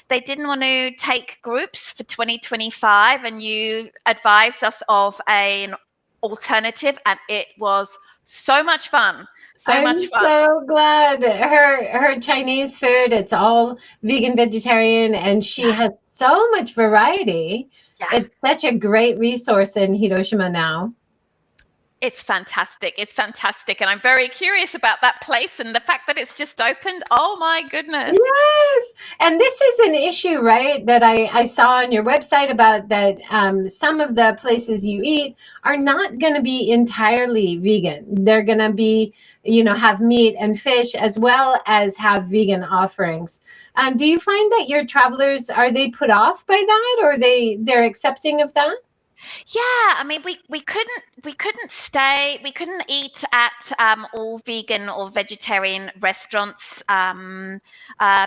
they didn't want to take groups for 2025, and you advised us of an alternative, and it was so much fun. So I'm much fun. so glad her Chinese food, it's all vegan vegetarian and she Yeah, has so much variety. yeah. It's such a great resource in Hiroshima now. It's fantastic. It's fantastic. And I'm very curious about that place and the fact that it's just opened. Oh my goodness. Yes. And this is an issue, right? That I saw on your website about that some of the places you eat are not going to be entirely vegan. They're going to be, have meat and fish as well as have vegan offerings. Do you find that your travelers, are they put off by that, or they're accepting of that? Yeah, I mean, we couldn't eat at all vegan or vegetarian restaurants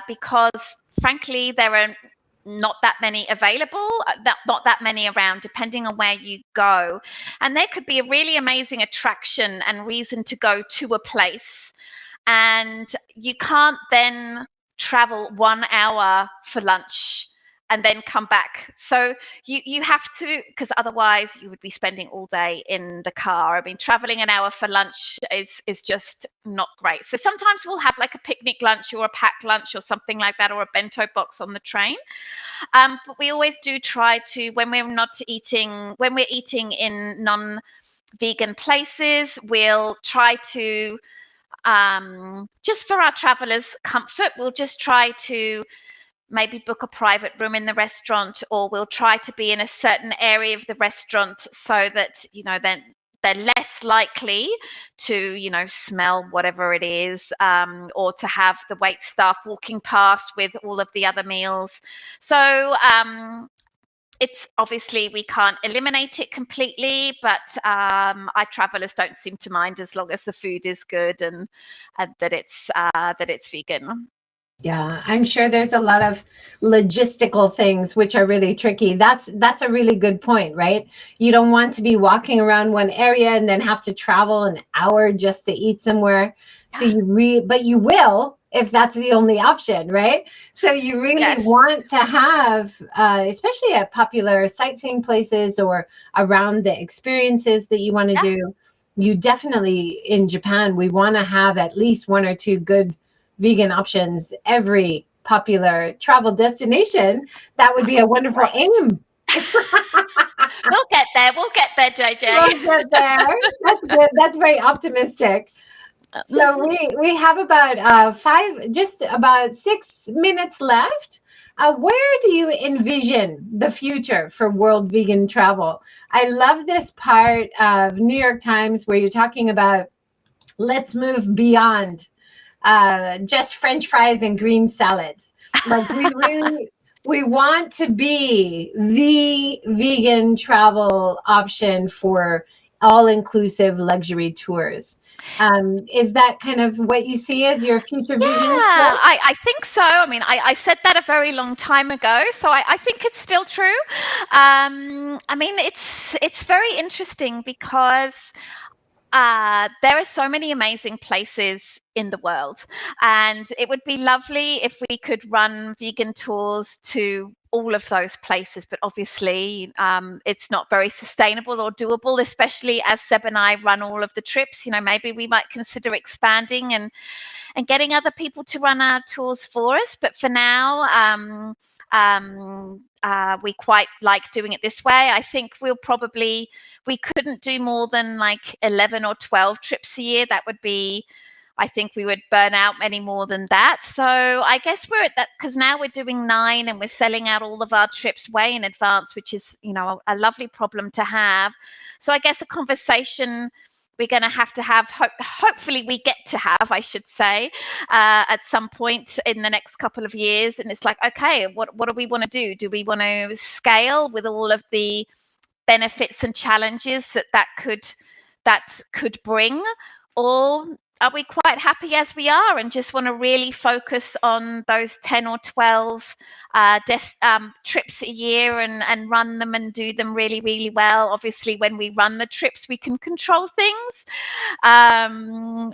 because, frankly, there are not that many available, not that many around, depending on where you go. And there could be a really amazing attraction and reason to go to a place, and you can't then travel 1 hour for lunch and then come back. So you have to, because otherwise you would be spending all day in the car. I mean, traveling an hour for lunch is just not great. So sometimes we'll have like a picnic lunch or a packed lunch or something like that, or a bento box on the train. But we always do try to, when we're eating in non-vegan places, we'll try to, just for our travelers' comfort, we'll just try to maybe book a private room in the restaurant, or we'll try to be in a certain area of the restaurant so that then they're less likely to smell whatever it is, or to have the wait staff walking past with all of the other meals. So it's obviously, we can't eliminate it completely, but our travelers don't seem to mind as long as the food is good, and that it's vegan. Yeah, I'm sure there's a lot of logistical things which are really tricky. That's a really good point, right? You don't want to be walking around one area and then have to travel an hour just to eat somewhere. So but you will if that's the only option, right? So you really Yes. want to have, especially at popular sightseeing places or around the experiences that you want to Yeah. do. You definitely in Japan, we want to have at least one or two good vegan options every popular travel destination. That would be a wonderful Great. aim. We'll get there. We'll get there, JJ. We'll get there. That's good. That's very optimistic. So we have about just about 6 minutes left. Where do you envision the future for world vegan travel? I love this part of New York Times where you're talking about let's move beyond just French fries and green salads. Like we want to be the vegan travel option for all-inclusive luxury tours. Is that kind of what you see as your future Yeah, vision? I think so. I mean, I said that a very long time ago, so I think it's still true. I mean, it's very interesting because there are so many amazing places in the world, and it would be lovely if we could run vegan tours to all of those places. But obviously, it's not very sustainable or doable, especially as Seb and I run all of the trips. You know, maybe we might consider expanding and getting other people to run our tours for us. But for now, we quite like doing it this way. I think we couldn't do more than like 11 or 12 trips a year. That would be, I think we would burn out many more than that. So I guess we're at that because now we're doing 9 and we're selling out all of our trips way in advance, which is, you know, a lovely problem to have. So I guess a conversation we're going to have, hopefully we get to have, I should say, at some point in the next couple of years. And it's like, okay, what do we want to do? Do we want to scale with all of the benefits and challenges that could bring, or are we quite happy as we are and just want to really focus on those 10 or 12 trips a year and run them and do them really, really well? Obviously, when we run the trips, we can control things. But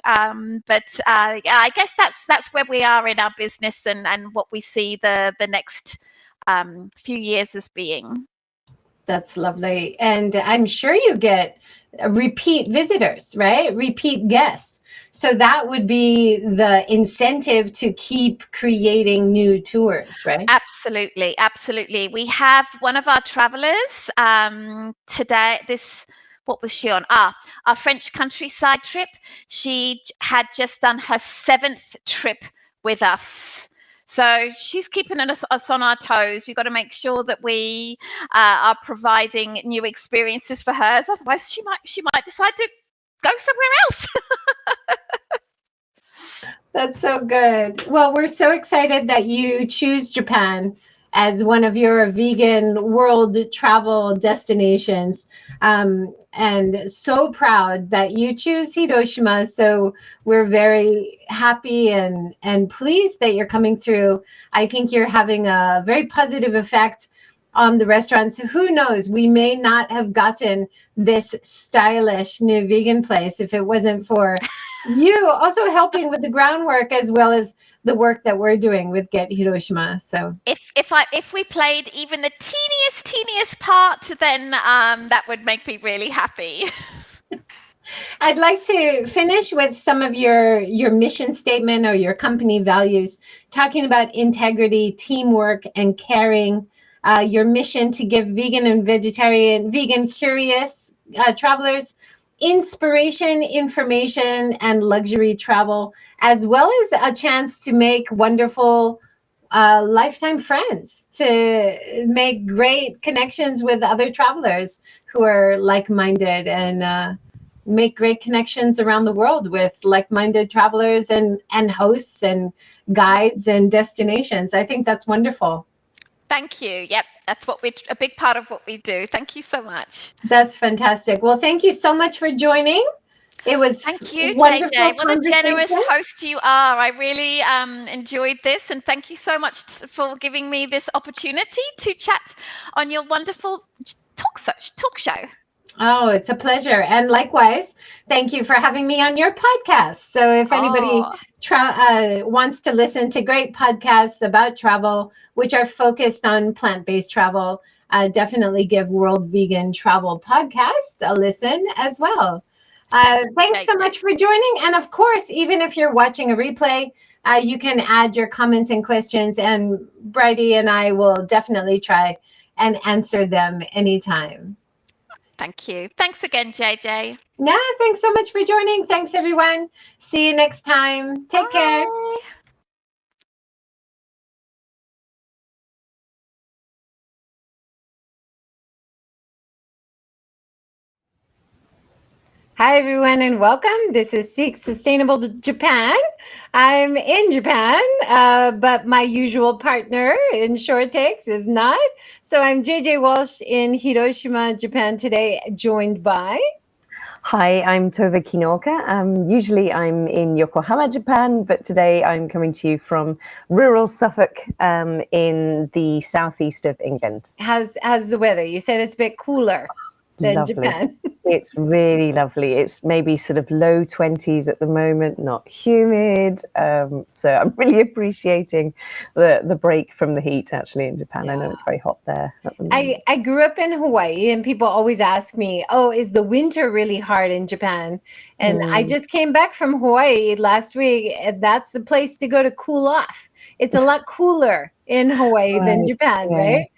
I guess that's where we are in our business and what we see the next few years as being. That's lovely. And I'm sure you get repeat visitors, right? Repeat guests. So that would be the incentive to keep creating new tours, right? Absolutely, absolutely. We have one of our travelers today. What was she on? Our French countryside trip. She had just done her 7th trip with us. So she's keeping us on our toes. We've got to make sure that we are providing new experiences for hers. Otherwise, she might decide to go somewhere else. That's so good. Well, we're so excited that you choose Japan as one of your vegan world travel destinations. And so proud that you choose Hiroshima. So we're very happy and pleased that you're coming through. I think you're having a very positive effect on the restaurants. Who knows? We may not have gotten this stylish new vegan place if it wasn't for you also helping with the groundwork as well as the work that we're doing with Get Hiroshima. So if we played even the teeniest part, then that would make me really happy. I'd like to finish with some of your mission statement or your company values, talking about integrity, teamwork, and caring. Your mission to give vegan and vegan curious travelers inspiration, information, and luxury travel, as well as a chance to make wonderful lifetime friends, to make great connections with other travelers who are like-minded, and make great connections around the world with like-minded travelers and hosts and guides and destinations. I think that's wonderful. Thank you. Yep, that's a big part of what we do. Thank you so much. That's fantastic. Well, thank you so much for joining. It was Thank you, wonderful JJ. What a generous conversation. host you are. I really enjoyed this, and thank you so much for giving me this opportunity to chat on your wonderful talk show. Oh, it's a pleasure. And likewise, thank you for having me on your podcast. So if anybody Oh, wants to listen to great podcasts about travel, which are focused on plant-based travel, definitely give World Vegan Travel Podcast a listen as well. Thanks so much for joining. And of course, even if you're watching a replay, you can add your comments and questions, and Brighde and I will definitely try and answer them anytime. thank you. Thanks again, JJ. No, thanks so much for joining. Thanks, everyone. See you next time. Take care. Bye. Hi, everyone, and welcome. This is Seek Sustainable Japan. I'm in Japan, but my usual partner in Short Takes is not. So I'm JJWalsh in Hiroshima, Japan today, joined by... Hi, I'm Tove Kinoka. Usually I'm in Yokohama, Japan, but today I'm coming to you from rural Suffolk in the southeast of England. How's the weather? You said it's a bit cooler than Lovely. Japan. It's really lovely. It's maybe sort of low 20s at the moment, not humid. So I'm really appreciating the break from the heat actually in Japan. Yeah. I know it's very hot there at the moment. I grew up in Hawaii, and people always ask me, oh, is the winter really hard in Japan? And I just came back from Hawaii last week, and that's the place to go to cool off. It's a lot cooler in Hawaii than Japan, right?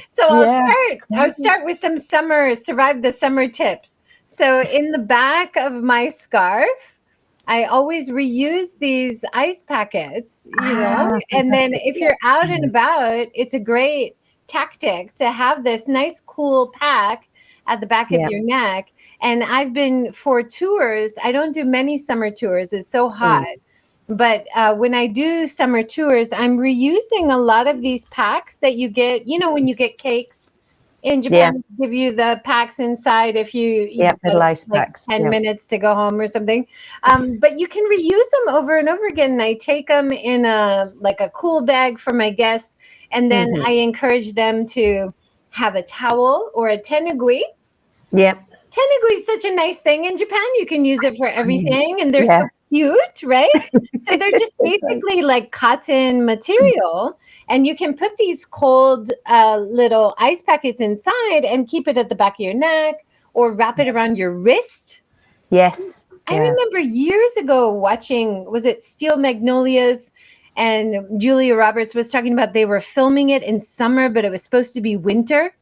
So I'll start with some survive the summer tips. So in the back of my scarf, I always reuse these ice packets, you know, and then if you're out and about, it's a great tactic to have this nice cool pack at the back of your neck. And I've been for tours, I don't do many summer tours, it's so hot. But when I do summer tours, I'm reusing a lot of these packs that you get, you know, when you get cakes in Japan, give you the packs inside if you little ice packs. 10 minutes to go home or something. But you can reuse them over and over again. And I take them in a cool bag for my guests. And then I encourage them to have a towel or a tenugui. Tenugui is such a nice thing in Japan. You can use it for everything. And they're so cute, right? So they're just basically like cotton material. And you can put these cold little ice packets inside and keep it at the back of your neck or wrap it around your wrist. Yes. I remember years ago watching, was it Steel Magnolias? And Julia Roberts was talking about they were filming it in summer, but it was supposed to be winter.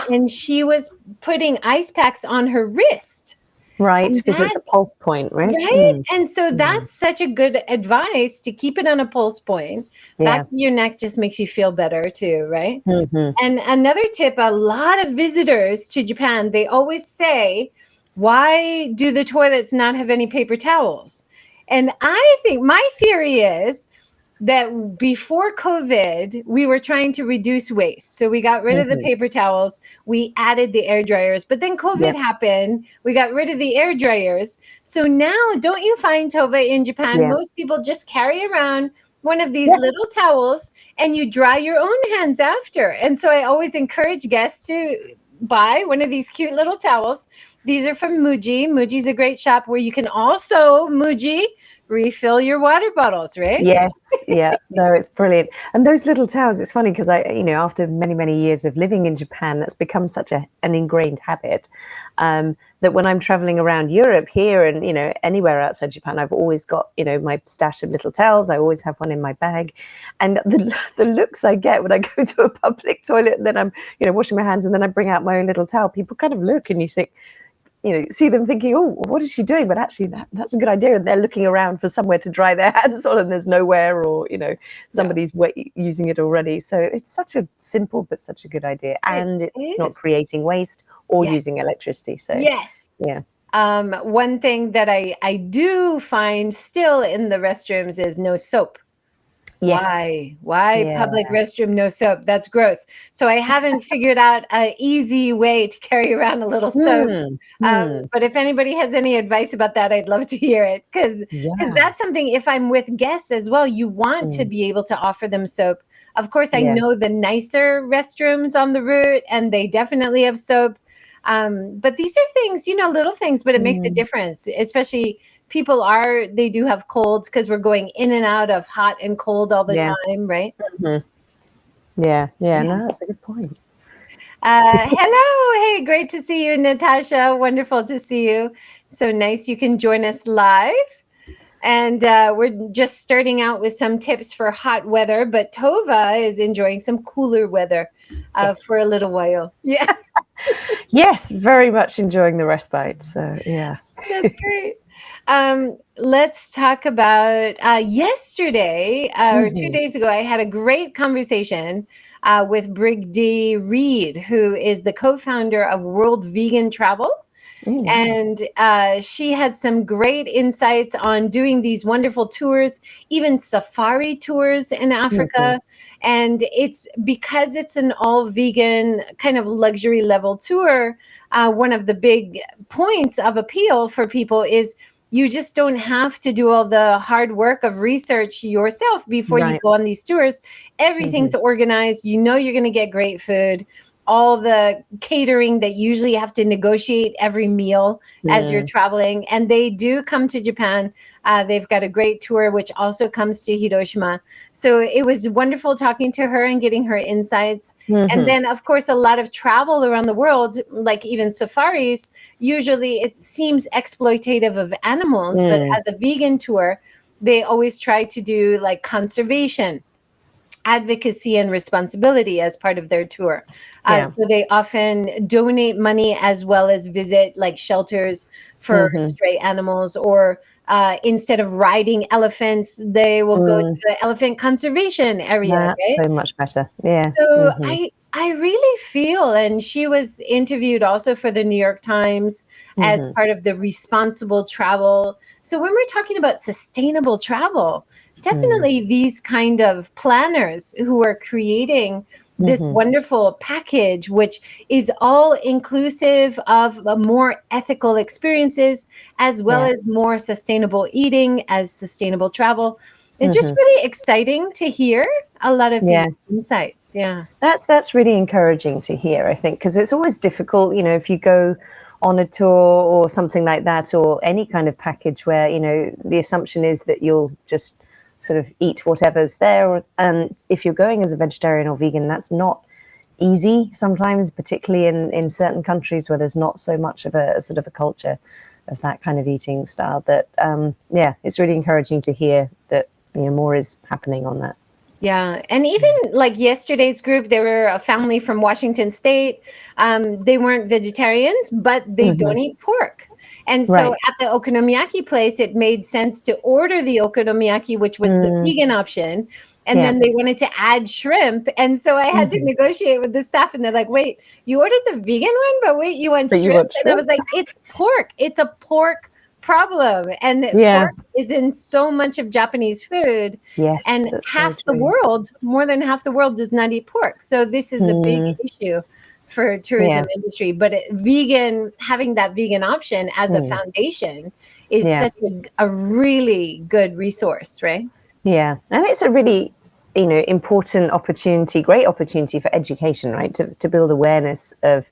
And she was putting ice packs on her wrist. Right, because it's a pulse point, right? Right. And so that's such a good advice to keep it on a pulse point. Back of your neck just makes you feel better too, right? And another tip, a lot of visitors to Japan, they always say, why do the toilets not have any paper towels? And I think my theory is that before COVID, we were trying to reduce waste. So we got rid of the paper towels. We added the air dryers. But then COVID happened. We got rid of the air dryers. So now, don't you find, Tove, in Japan, most people just carry around one of these little towels and you dry your own hands after. And so I always encourage guests to buy one of these cute little towels. These are from Muji. Muji's a great shop where you can also, Muji, refill your water bottles, right? Yes, no, it's brilliant. And those little towels, it's funny because after many years of living in Japan, that's become such an ingrained habit that when I'm traveling around Europe here and, anywhere outside Japan, I've always got, my stash of little towels. I always have one in my bag. And the looks I get when I go to a public toilet and then I'm, washing my hands and then I bring out my own little towel, people kind of look and you think, see them thinking, oh, what is she doing? But actually, that's a good idea. And they're looking around for somewhere to dry their hands on, and there's nowhere, or somebody's using it already. So it's such a simple but such a good idea, and it's not creating waste or using electricity. So one thing that I do find still in the restrooms is no soap. Yes. Why Yeah. public restroom, no soap? That's gross. So I haven't figured out an easy way to carry around a little soap. But if anybody has any advice about that, I'd love to hear it. Because that's something, if I'm with guests as well, you want to be able to offer them soap. Of course, I know the nicer restrooms on the route, and they definitely have soap. But these are things, little things, but it makes a difference, especially they do have colds because we're going in and out of hot and cold all the time, right? Yeah. No, that's a good point. Hello. Hey, great to see you, Natasha. Wonderful to see you. So nice you can join us live. And we're just starting out with some tips for hot weather, but Tove is enjoying some cooler weather for a little while. Yeah. Yes, very much enjoying the respite. So, yeah. That's great. Let's talk about yesterday or 2 days ago. I had a great conversation with Brighde Reed, who is the co-founder of World Vegan Travel. And she had some great insights on doing these wonderful tours, even safari tours in Africa. And it's because it's an all vegan kind of luxury level tour. One of the big points of appeal for people is you just don't have to do all the hard work of research yourself before you go on these tours. Everything's organized. You're going to get great food. All the catering that you usually have to negotiate every meal as you're traveling. And they do come to Japan. They've got a great tour, which also comes to Hiroshima. So it was wonderful talking to her and getting her insights. And then, of course, a lot of travel around the world, like even safaris, usually it seems exploitative of animals. But as a vegan tour, they always try to do like conservation, advocacy, and responsibility as part of their tour. So they often donate money as well as visit like shelters for stray animals, or instead of riding elephants, they will go to the elephant conservation area. That's so much better. Yeah. So I really feel, and she was interviewed also for the New York Times as part of the responsible travel. So when we're talking about sustainable travel, definitely these kind of planners who are creating this wonderful package, which is all inclusive of more ethical experiences, as well as more sustainable eating as sustainable travel. It's just really exciting to hear a lot of these insights. Yeah. That's really encouraging to hear, I think, because it's always difficult, if you go on a tour or something like that, or any kind of package where, the assumption is that you'll just sort of eat whatever's there. And if you're going as a vegetarian or vegan, that's not easy sometimes, particularly in certain countries where there's not so much of a sort of a culture of that kind of eating style. That, it's really encouraging to hear that, more is happening on that. Yeah. And even like yesterday's group, they were a family from Washington State. They weren't vegetarians, but they don't eat pork. And so at the okonomiyaki place, it made sense to order the okonomiyaki, which was the vegan option. And then they wanted to add shrimp. And so I had to negotiate with the staff, and they're like, wait, you ordered the vegan one, but wait, you want shrimp? And I was like, it's pork. It's a pork problem. And pork is in so much of Japanese food. Yes, and half the world, more than half the world, does not eat pork. So this is a big issue for tourism industry. But having that vegan option as a foundation is such a really good resource, right? Yeah. And it's a really, important opportunity, great opportunity for education, right? To build awareness of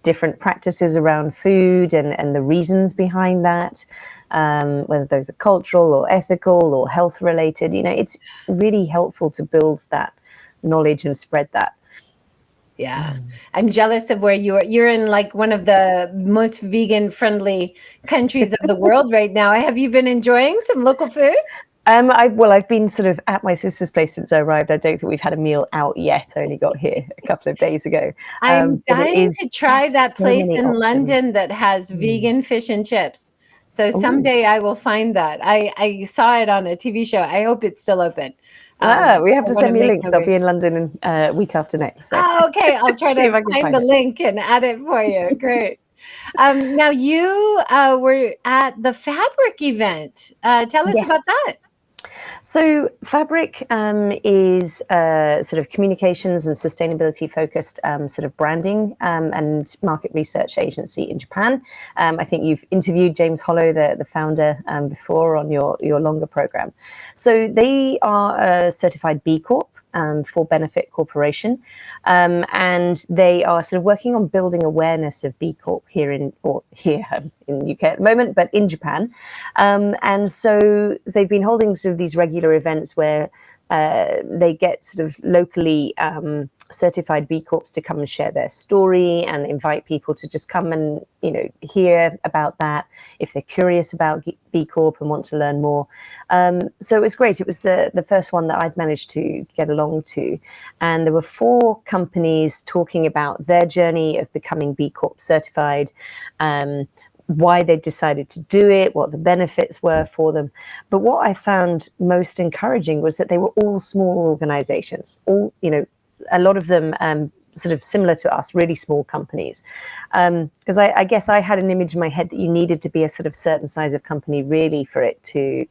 different practices around food and the reasons behind that, whether those are cultural or ethical or health related. It's really helpful to build that knowledge and spread that. Yeah. I'm jealous of where you're in like one of the most vegan friendly countries of the world right now. Have you been enjoying some local food? I've been sort of at my sister's place since I arrived. I don't think we've had a meal out yet. I only got here a couple of days ago. I'm dying to try that place in London that has vegan fish and chips. So someday I will find that. I saw it on a TV show. I hope it's still open. We have to send me links. I'll be in London in week after next. So. Oh, okay. I'll try to find the link and add it for you. Great. Now you were at the fabric event. Tell us about that. So Fabric is sort of communications and sustainability focused sort of branding and market research agency in Japan. I think you've interviewed James Hollow, the founder, before on your longer program. So they are a certified B Corp. For Benefit Corporation, and they are sort of working on building awareness of B Corp here in the UK at the moment, but in Japan. And so they've been holding sort of these regular events where they get sort of locally certified B Corps to come and share their story and invite people to just come and, hear about that if they're curious about B Corp and want to learn more. So it was great. It was the first one that I'd managed to get along to. And there were 4 companies talking about their journey of becoming B Corp certified, why they decided to do it, what the benefits were for them. But what I found most encouraging was that they were all small organizations, all, a lot of them sort of similar to us, really small companies. Because I guess I had an image in my head that you needed to be a sort of certain size of company really for it to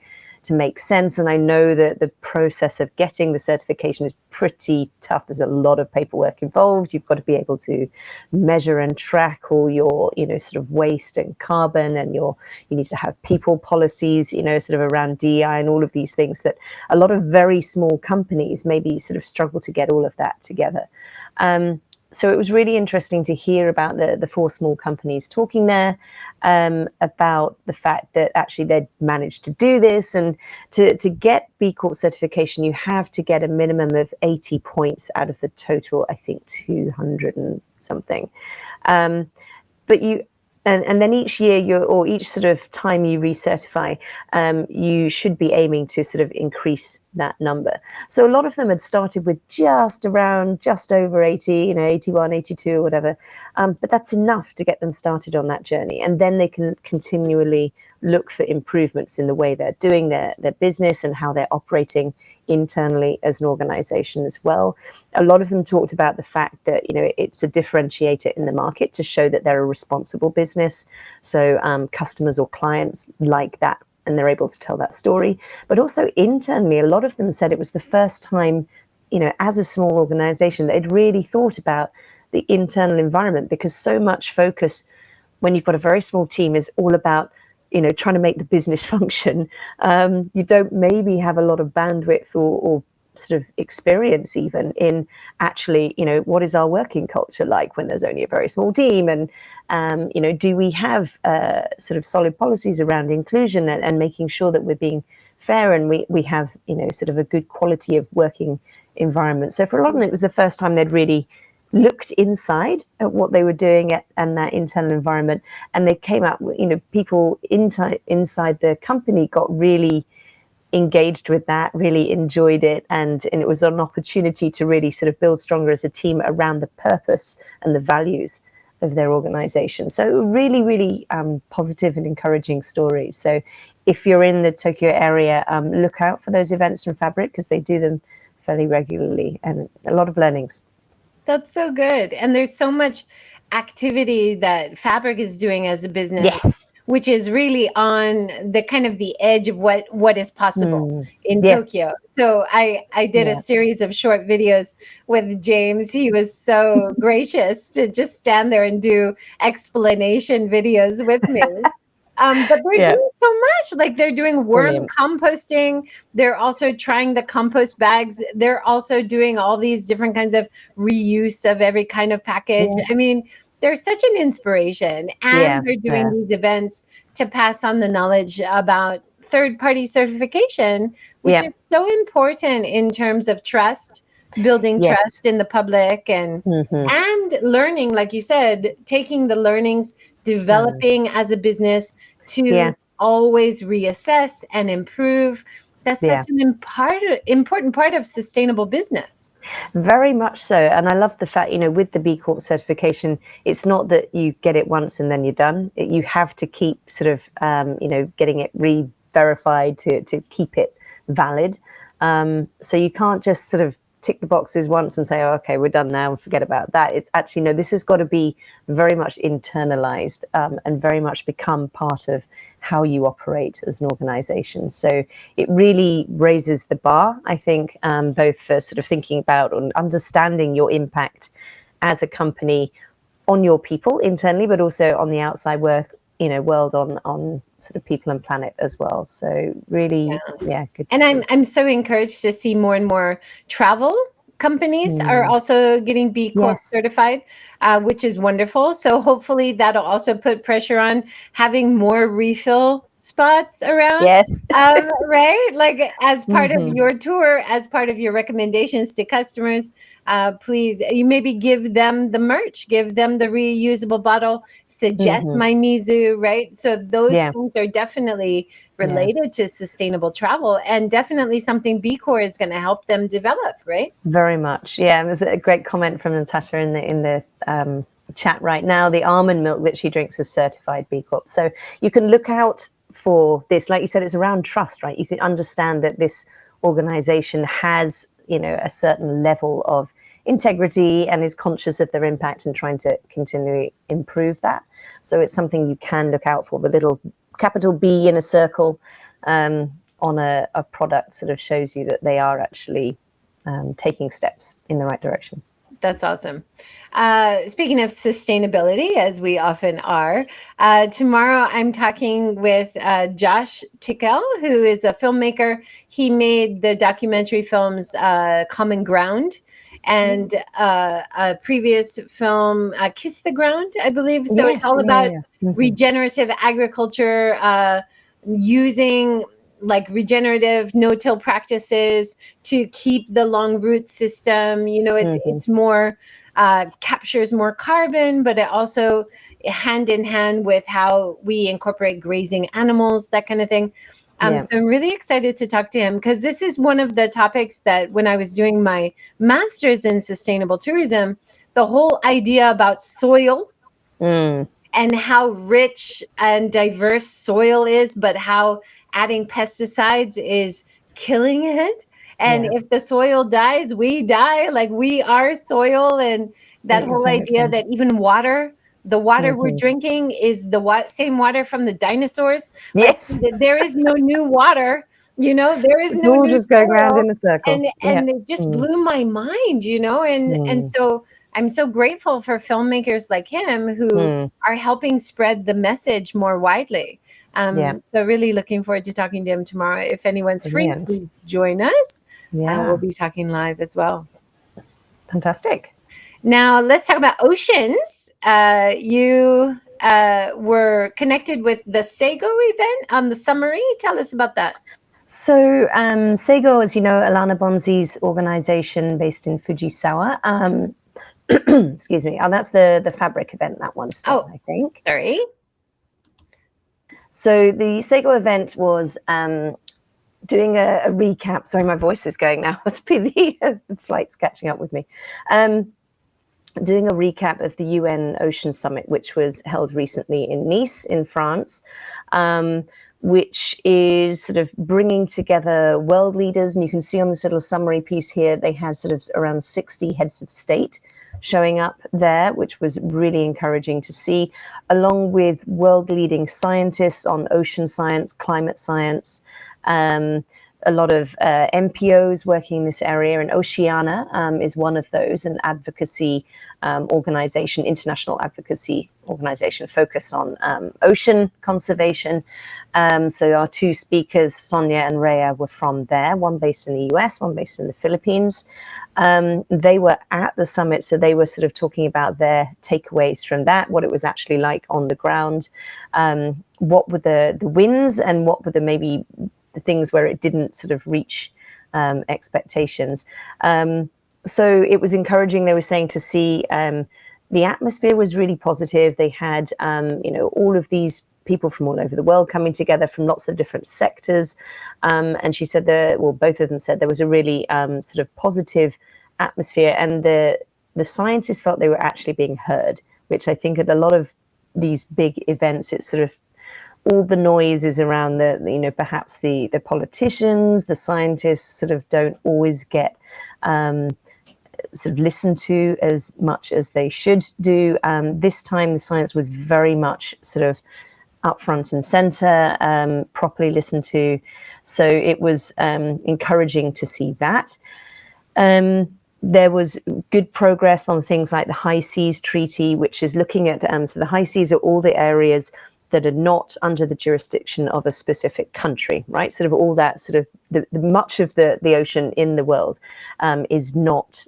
make sense. And I know that the process of getting the certification is pretty tough. There's a lot of paperwork involved. You've got to be able to measure and track all your, sort of waste and carbon, and you need to have people policies, sort of around DEI and all of these things that a lot of very small companies maybe sort of struggle to get all of that together. So it was really interesting to hear about the 4 small companies talking there about the fact that actually they'd managed to do this. And to get B Corp certification, you have to get a minimum of 80 points out of the total, I think 200 and something. But and then each year or each sort of time you recertify, you should be aiming to sort of increase that number. So a lot of them had started with just over 80, 81, 82 or whatever. But that's enough to get them started on that journey. And then they can continually look for improvements in the way they're doing their business and how they're operating internally as an organization as well. A lot of them talked about the fact that, it's a differentiator in the market to show that they're a responsible business. So customers or clients like that, and they're able to tell that story. But also internally, a lot of them said it was the first time, as a small organization, they'd really thought about the internal environment, because so much focus when you've got a very small team is all about trying to make the business function. You don't maybe have a lot of bandwidth or sort of experience even in actually, what is our working culture like when there's only a very small team? And, do we have sort of solid policies around inclusion and making sure that we're being fair and we have, sort of a good quality of working environment. So for a lot of them, it was the first time they'd really looked inside at what they were doing and that internal environment, and they came out, people inside the company got really engaged with that, really enjoyed it, and it was an opportunity to really sort of build stronger as a team around the purpose and the values of their organization. So really, really positive and encouraging stories. So if you're in the Tokyo area, look out for those events from Fabric, because they do them fairly regularly, and a lot of learnings. That's so good. And there's so much activity that Fabric is doing as a business, Yes, which is really on the kind of the edge of what is possible in Tokyo. So I did a series of short videos with James. He was so gracious to just stand there and do explanation videos with me. But they're doing so much. Like, they're doing worm composting. They're also trying the compost bags. They're also doing all these different kinds of reuse of every kind of package. I mean, they're such an inspiration. And they're doing these events to pass on the knowledge about third-party certification, which is so important in terms of trust, building trust in the public, and learning, like you said, taking the learnings, developing as a business to always reassess and improve. That's such an important part of sustainable business. Very much so. And I love the fact, with the B Corp certification, it's not that you get it once and then you're done. You have to keep sort of, getting it re-verified to keep it valid. So you can't just sort of tick the boxes once and say, oh, okay, we're done now and forget about that. It's actually, no, this has got to be very much internalized and very much become part of how you operate as an organization. So it really raises the bar, I think, both for sort of thinking about and understanding your impact as a company on your people internally, but also on the outside world on sort of people and planet as well. So really, good. And I'm so encouraged to see more and more travel companies are also getting B Corp certified, which is wonderful. So hopefully that'll also put pressure on having more refill spots around. Yes. Right? Like as part of your tour, as part of your recommendations to customers, please, you maybe give them the merch, give them the reusable bottle, suggest my Mizu, right? So those things are definitely related to sustainable travel, and definitely something B Corp is going to help them develop, right? Very much, yeah. And there's a great comment from Natasha in the chat right now. The almond milk that she drinks is certified B Corp. So you can look out for this. Like you said, it's around trust, right? You can understand that this organization has, a certain level of integrity and is conscious of their impact and trying to continually improve that. So it's something you can look out for. The little capital B in a circle on a product sort of shows you that they are actually taking steps in the right direction. That's awesome. Speaking of sustainability, as we often are, tomorrow I'm talking with Josh Tickell, who is a filmmaker. He made the documentary films Common Ground and a previous film, Kiss the Ground, I believe. So it's all about regenerative agriculture, using like regenerative no-till practices to keep the long root system. It's more captures more carbon, but it also hand in hand with how we incorporate grazing animals, that kind of thing. So I'm really excited to talk to him, because this is one of the topics that when I was doing my master's in sustainable tourism, the whole idea about soil and how rich and diverse soil is, but how adding pesticides is killing it. And if the soil dies, we die. Like, we are soil. And that whole idea that even water, the water we're drinking is the same water from the dinosaurs. Yes. Like, there is no new water. There is it's no all new just going around in a circle. And it just blew my mind, and so I'm so grateful for filmmakers like him who are helping spread the message more widely. So really looking forward to talking to him tomorrow. If anyone's free, please join us. We'll be talking live as well. Fantastic. Now let's talk about oceans. You were connected with the SEGO event on the summary. Tell us about that. So SEGO, as you know, Alana Bonzi's organization based in Fujisawa. Excuse me. Oh, that's the fabric event, that one still, I think. Sorry. So the SEGO event was doing a recap. Sorry, my voice is going now. Must be the flight's catching up with me. Doing a recap of the UN Ocean Summit, which was held recently in Nice in France, which is sort of bringing together world leaders. And you can see on this little summary piece here, they had sort of around 60 heads of state showing up there, which was really encouraging to see, along with world-leading scientists on ocean science, climate science, a lot of NPOs working in this area, and Oceana is one of those, an advocacy organization, international advocacy organization focused on ocean conservation. So our two speakers, Sonia and Rhea, were from there, one based in the US, one based in the Philippines. They were at the summit, so they were sort of talking about their takeaways from that, what it was actually like on the ground, what were the wins, and what were maybe the things where it didn't sort of reach expectations. So it was encouraging, they were saying, to see the atmosphere was really positive. They had, all of these people from all over the world coming together from lots of different sectors. And she said both of them said there was a really sort of positive atmosphere, and the scientists felt they were actually being heard, which I think at a lot of these big events, it's sort of all the noise is around perhaps the politicians, the scientists sort of don't always get sort of listened to as much as they should do. This time the science was very much sort of up front and center, properly listened to. So it was encouraging to see that. There was good progress on things like the High Seas Treaty, which is looking at, so the High Seas are all the areas that are not under the jurisdiction of a specific country, right? Sort of all that sort of, the much of the ocean in the world is not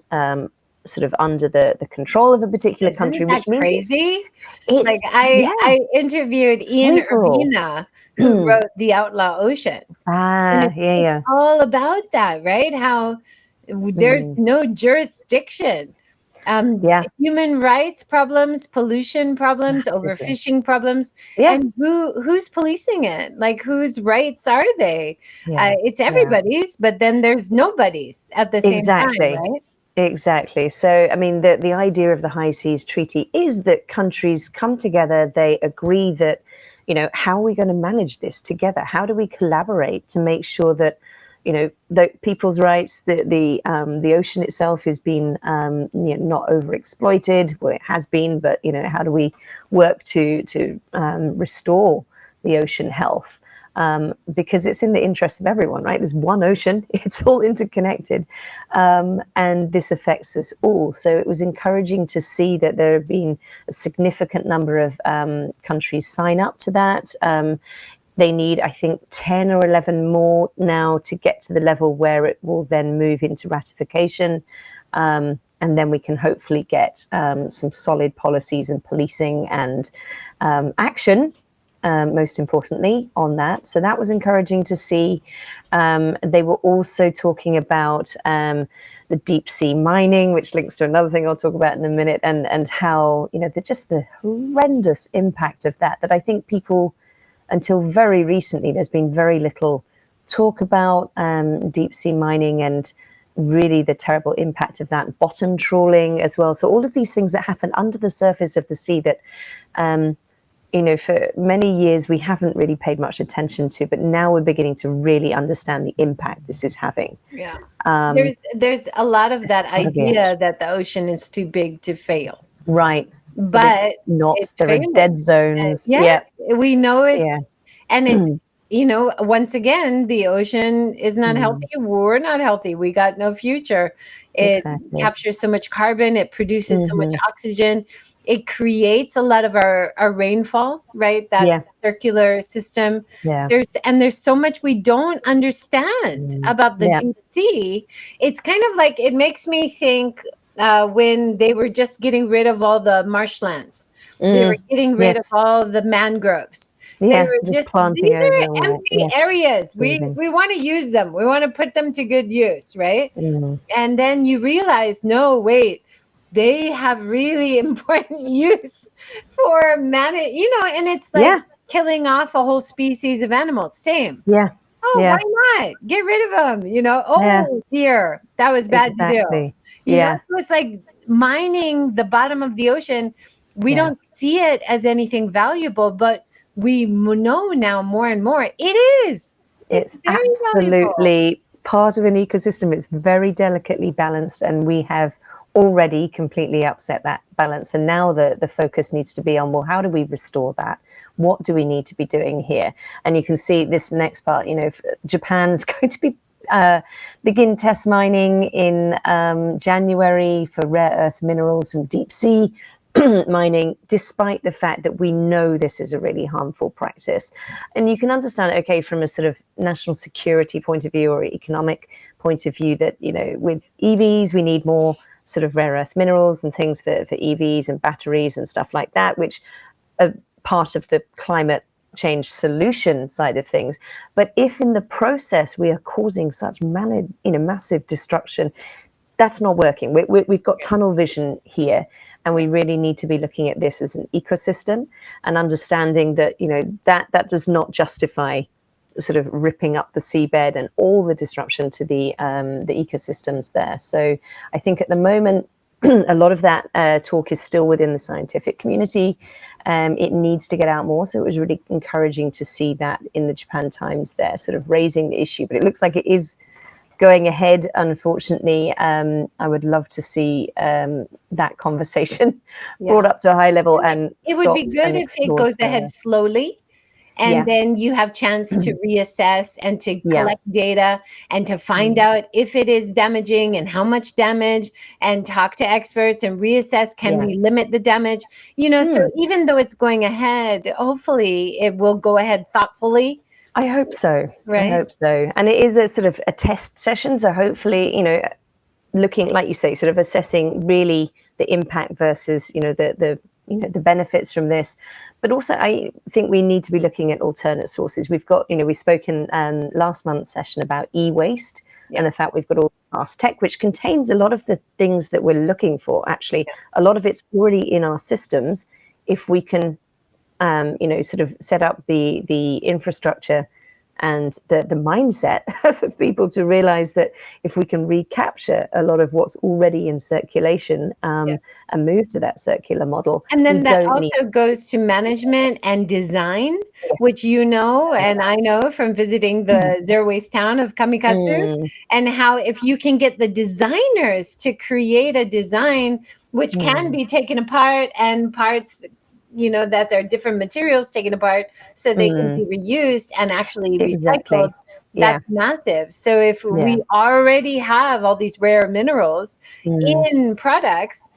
sort of under the control of a particular country, which means crazy. It's like I interviewed Ian Urbina, who wrote The Outlaw Ocean. It's all about that, right? How there's no jurisdiction. Human rights problems, pollution problems, overfishing problems, and who's policing it? Like, whose rights are they? It's everybody's, but then there's nobody's at the same time, right? Exactly. So, I mean, the idea of the High Seas Treaty is that countries come together, they agree that, how are we going to manage this together? How do we collaborate to make sure that, the people's rights, the ocean itself has been not overexploited? Well, it has been, but how do we work to restore the ocean health? Because it's in the interest of everyone, right? There's one ocean, it's all interconnected, and this affects us all. So it was encouraging to see that there have been a significant number of countries sign up to that. They need, I think, 10 or 11 more now to get to the level where it will then move into ratification. And then we can hopefully get some solid policies and policing and action, most importantly, on that. So that was encouraging to see. They were also talking about the deep sea mining, which links to another thing I'll talk about in a minute, and how, just the horrendous impact of that I think people, until very recently, there's been very little talk about deep sea mining and really the terrible impact of that, bottom trawling as well. So all of these things that happen under the surface of the sea that, for many years we haven't really paid much attention to, but now we're beginning to really understand the impact this is having. Yeah. There's a lot of that idea that the ocean is too big to fail. Right. But it's not. There failing. Are dead zones. We know it's, and it's, once again, the ocean is not healthy. We're not healthy. We got no future. It captures so much carbon. It produces so much oxygen. It creates a lot of our rainfall, right? That circular system. There's so much we don't understand about the deep sea. It's kind of like, it makes me think when they were just getting rid of all the marshlands. They were getting rid of all the mangroves. They were just planting. These are empty areas. We want to use them. We want to put them to good use, right? And then you realize, no, wait, they have really important use for and it's like killing off a whole species of animals. Same. Why not? Get rid of them, dear, that was bad to do. It's like mining the bottom of the ocean. We don't see it as anything valuable, but we know now more and more it is. It's absolutely part of an ecosystem. It's very delicately balanced, and we have already completely upset that balance. And now the focus needs to be on, well, how do we restore that? What do we need to be doing here? And you can see this next part, Japan's going to be begin test mining in January for rare earth minerals and deep sea mining, despite the fact that we know this is a really harmful practice. And you can understand, okay, from a sort of national security point of view or economic point of view, that, with EVs, we need more sort of rare earth minerals and things for EVs and batteries and stuff like that, which are part of the climate change solution side of things. But if in the process we are causing such massive destruction, that's not working. We've got tunnel vision here, and we really need to be looking at this as an ecosystem and understanding that that does not justify sort of ripping up the seabed and all the disruption to the ecosystems there. So I think at the moment a lot of that talk is still within the scientific community. It needs to get out more. So it was really encouraging to see that in the Japan Times there, sort of raising the issue. But it looks like it is going ahead, unfortunately. I would love to see that conversation brought up to a high level and it would be good if it goes ahead slowly. And then you have chance to reassess and to collect data and to find out if it is damaging and how much damage, and talk to experts and reassess, can we limit the damage? You know, so even though it's going ahead, hopefully it will go ahead thoughtfully. I hope so. Right. I hope so. And it is a sort of a test session. So hopefully, you know, looking, like you say, sort of assessing really the impact versus, you know, the benefits from this. But also, I think we need to be looking at alternate sources. We've got, you know, we spoke in last month's session about e-waste and the fact we've got all fast tech, which contains a lot of the things that we're looking for. Actually, a lot of it's already in our systems. If we can, you know, sort of set up the infrastructure and the mindset for people to realize that if we can recapture a lot of what's already in circulation and move to that circular model. And then that also goes to management and design, which you know, and I know from visiting the zero waste town of Kamikatsu, and how if you can get the designers to create a design which can be taken apart and parts, you know, that are different materials taken apart so they can be reused and actually recycled. That's massive. So if we already have all these rare minerals in products,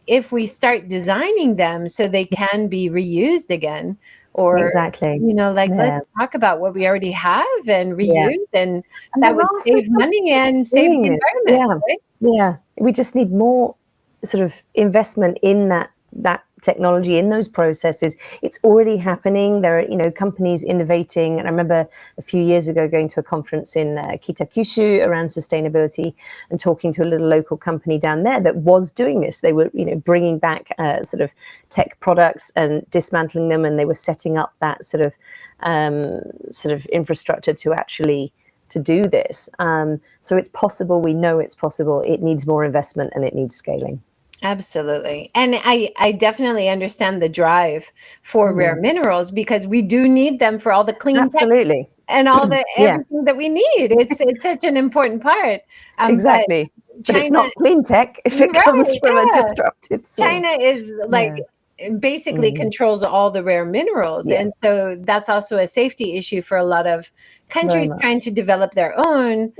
if we start designing them so they can be reused again, or you know, like let's talk about what we already have and reuse, and that would save money and save the environment. Right? We just need more sort of investment in that technology, in those processes. It's already happening. There are, you know, companies innovating. And I remember a few years ago going to a conference in Kitakyushu around sustainability and talking to a little local company down there that was doing this. They were, you know, bringing back sort of tech products and dismantling them, and they were setting up that sort of infrastructure to actually to do this. So it's possible. We know it's possible. It needs more investment and it needs scaling. Absolutely. And I definitely understand the drive for rare minerals, because we do need them for all the clean tech and all the everything that we need. It's such an important part. Exactly. But it's not clean tech if it comes from a disruptive source. China is like basically controls all the rare minerals. And so that's also a safety issue for a lot of countries trying to develop their own,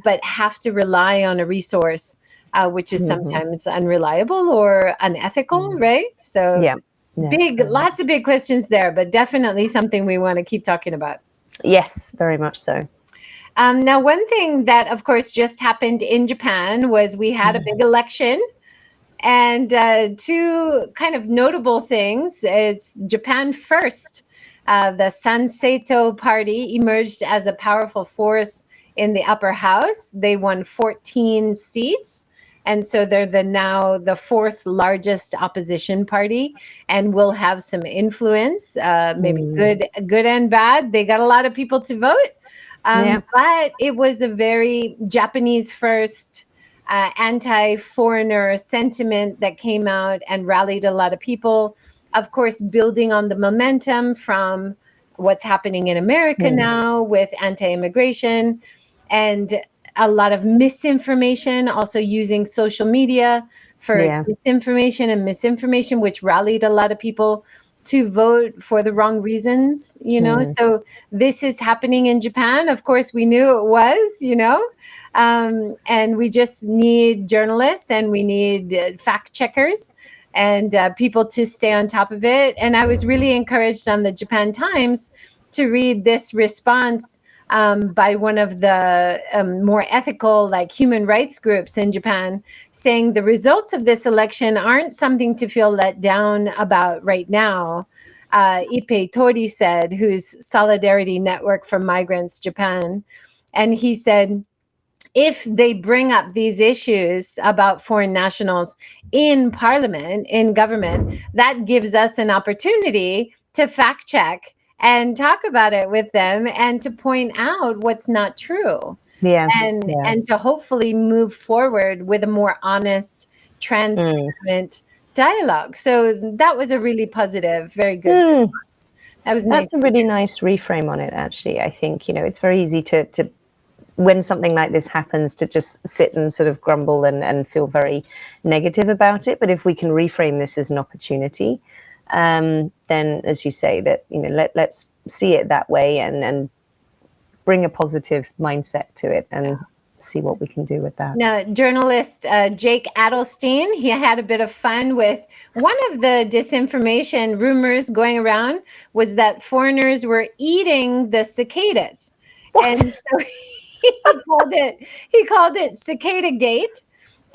but have to rely on a resource which is sometimes unreliable or unethical, right? So lots of big questions there, but definitely something we want to keep talking about. Yes, very much so. Now, one thing that, of course, just happened in Japan was we had a big election. And two kind of notable things. It's Japan First. The Sanseito Party emerged as a powerful force in the upper house. They won 14 seats. And so they're now the fourth largest opposition party, and will have some influence, maybe good and bad. They got a lot of people to vote, but it was a very Japanese first anti-foreigner sentiment that came out and rallied a lot of people. Of course, building on the momentum from what's happening in America now with anti-immigration, and a lot of misinformation, also using social media for disinformation and misinformation, which rallied a lot of people to vote for the wrong reasons, you know. So this is happening in Japan. Of course, we knew it was, you know, and we just need journalists, and we need fact checkers and people to stay on top of it. And I was really encouraged on the Japan Times to read this response by one of the more ethical, like human rights groups in Japan, saying the results of this election aren't something to feel let down about right now. Ippei Tori said, who's Solidarity Network for Migrants Japan. And he said, if they bring up these issues about foreign nationals in parliament, in government, that gives us an opportunity to fact check and talk about it with them, and to point out what's not true, and to hopefully move forward with a more honest, transparent dialogue. So that was a really positive, very good response. That was nice. That's a really nice reframe on it, actually. I think, it's very easy to when something like this happens, to just sit and sort of grumble and feel very negative about it. But if we can reframe this as an opportunity, then, as you say, that, let's see it that way and bring a positive mindset to it and see what we can do with that. Now, journalist Jake Adelstein, he had a bit of fun with one of the disinformation rumors going around was that foreigners were eating the cicadas. What? And so he called it Cicada Gate.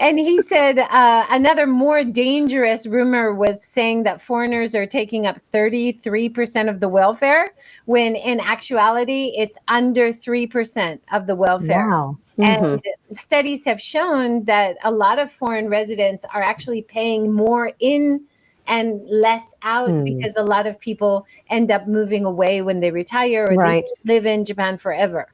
And he said another more dangerous rumor was saying that foreigners are taking up 33% of the welfare, when in actuality, it's under 3% of the welfare. Wow. And studies have shown that a lot of foreign residents are actually paying more in and less out because a lot of people end up moving away when they retire or they live in Japan forever.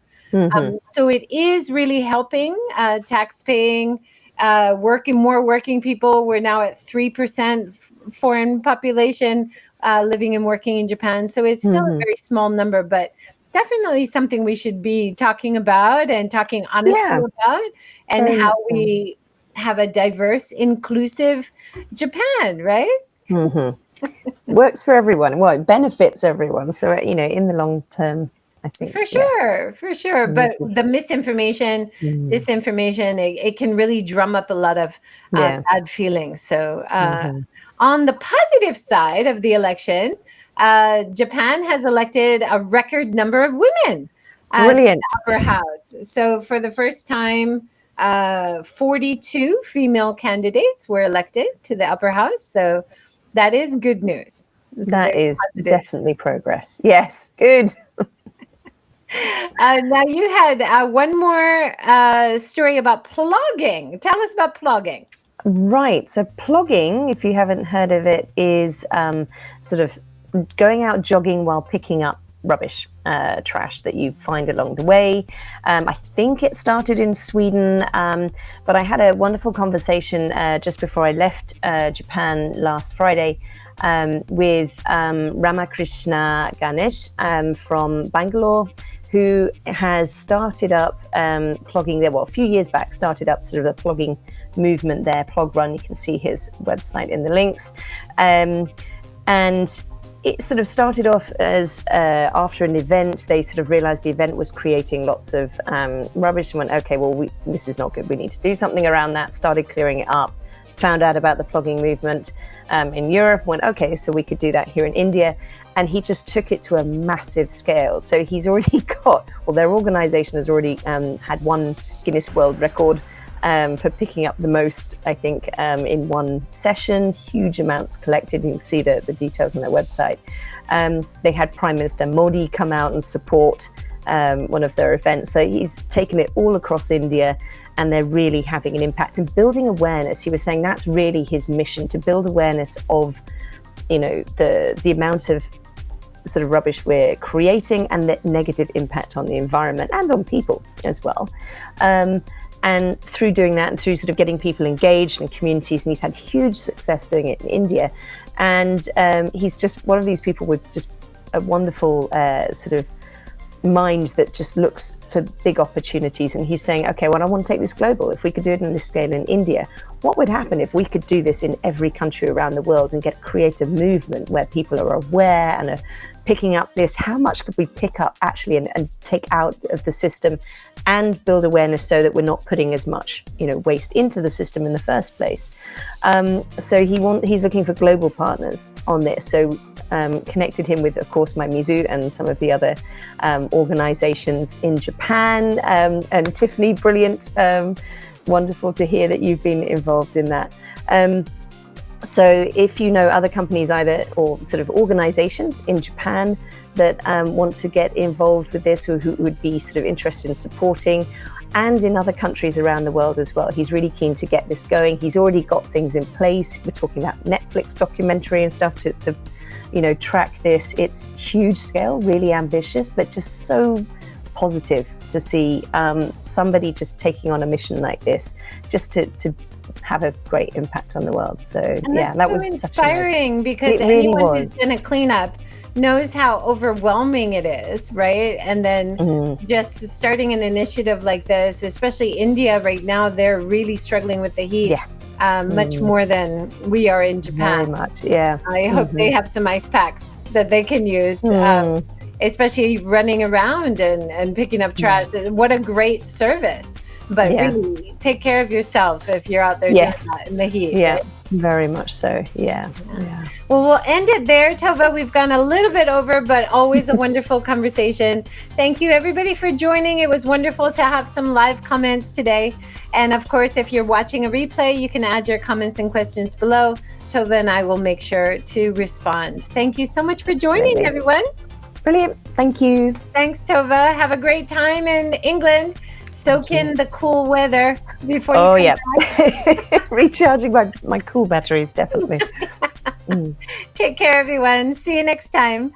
So it is really helping tax-paying, working people. We're now at 3% foreign population living and working in Japan. So it's still a very small number, but definitely something we should be talking about and talking honestly about, and very how we have a diverse, inclusive Japan, right? Works for everyone. Well, it benefits everyone. So, in the long term, I think. For sure. But the misinformation, disinformation, it can really drum up a lot of bad feelings. So on the positive side of the election, Japan has elected a record number of women to the upper house. So for the first time, 42 female candidates were elected to the upper house. So that is good news. That is definitely progress. Yes, good. Now you had one more story about plogging. Tell us about plogging. Right. So plogging, if you haven't heard of it, is sort of going out jogging while picking up rubbish, trash that you find along the way. I think it started in Sweden, but I had a wonderful conversation just before I left Japan last Friday with Ramakrishna Ganesh from Bangalore, who has started up plogging there. Well, a few years back, started up sort of a plogging movement there, Plog Run. You can see his website in the links. And it sort of started off as after an event, they sort of realized the event was creating lots of rubbish and went, okay, well, this is not good. We need to do something around that. Started clearing it up, found out about the plogging movement in Europe, went, okay, so we could do that here in India. And he just took it to a massive scale. So he's already got, well, their organization has already had one Guinness World Record for picking up the most, I think, in one session. Huge amounts collected. You can see the details on their website. They had Prime Minister Modi come out and support one of their events. So he's taken it all across India, and they're really having an impact and building awareness. He was saying that's really his mission, to build awareness of, the amount of sort of rubbish we're creating and the negative impact on the environment and on people as well. And through doing that and through sort of getting people engaged in communities, and he's had huge success doing it in India. And he's just one of these people with just a wonderful sort of mind that just looks for big opportunities. And he's saying, okay, well, I want to take this global. If we could do it on this scale in India, what would happen if we could do this in every country around the world and create a movement where people are aware and are picking up this? How much could we pick up actually and take out of the system and build awareness so that we're not putting as much, waste into the system in the first place? So he's looking for global partners on this. So connected him with, of course, my Mizu and some of the other organizations in Japan. And Tiffany, brilliant. Wonderful to hear that you've been involved in that. So if you know other companies either or sort of organizations in Japan that want to get involved with this, or who would be sort of interested in supporting, and in other countries around the world as well, he's really keen to get this going. He's already got things in place. We're talking about Netflix documentary and stuff to track this. It's huge scale, really ambitious, but just so positive to see somebody just taking on a mission like this, just to have a great impact on the world. So and yeah, that was so inspiring because it really anyone was. who's done a cleanup knows how overwhelming it is, right? And then just starting an initiative like this, especially India right now, they're really struggling with the heat. Much more than we are in Japan. Very much, yeah. I hope they have some ice packs that they can use, especially running around and picking up trash. What a great service. But really, take care of yourself if you're out there doing that in the heat. Yeah, right? very much so, yeah. Well, we'll end it there, Tove. We've gone a little bit over, but always a wonderful conversation. Thank you, everybody, for joining. It was wonderful to have some live comments today. And of course, if you're watching a replay, you can add your comments and questions below. Tove and I will make sure to respond. Thank you so much for joining, everyone. Brilliant. Thank you. Thanks, Tove. Have a great time in England. Soak in the cool weather before you come back. Recharging my cool batteries, definitely. Take care, everyone. See you next time.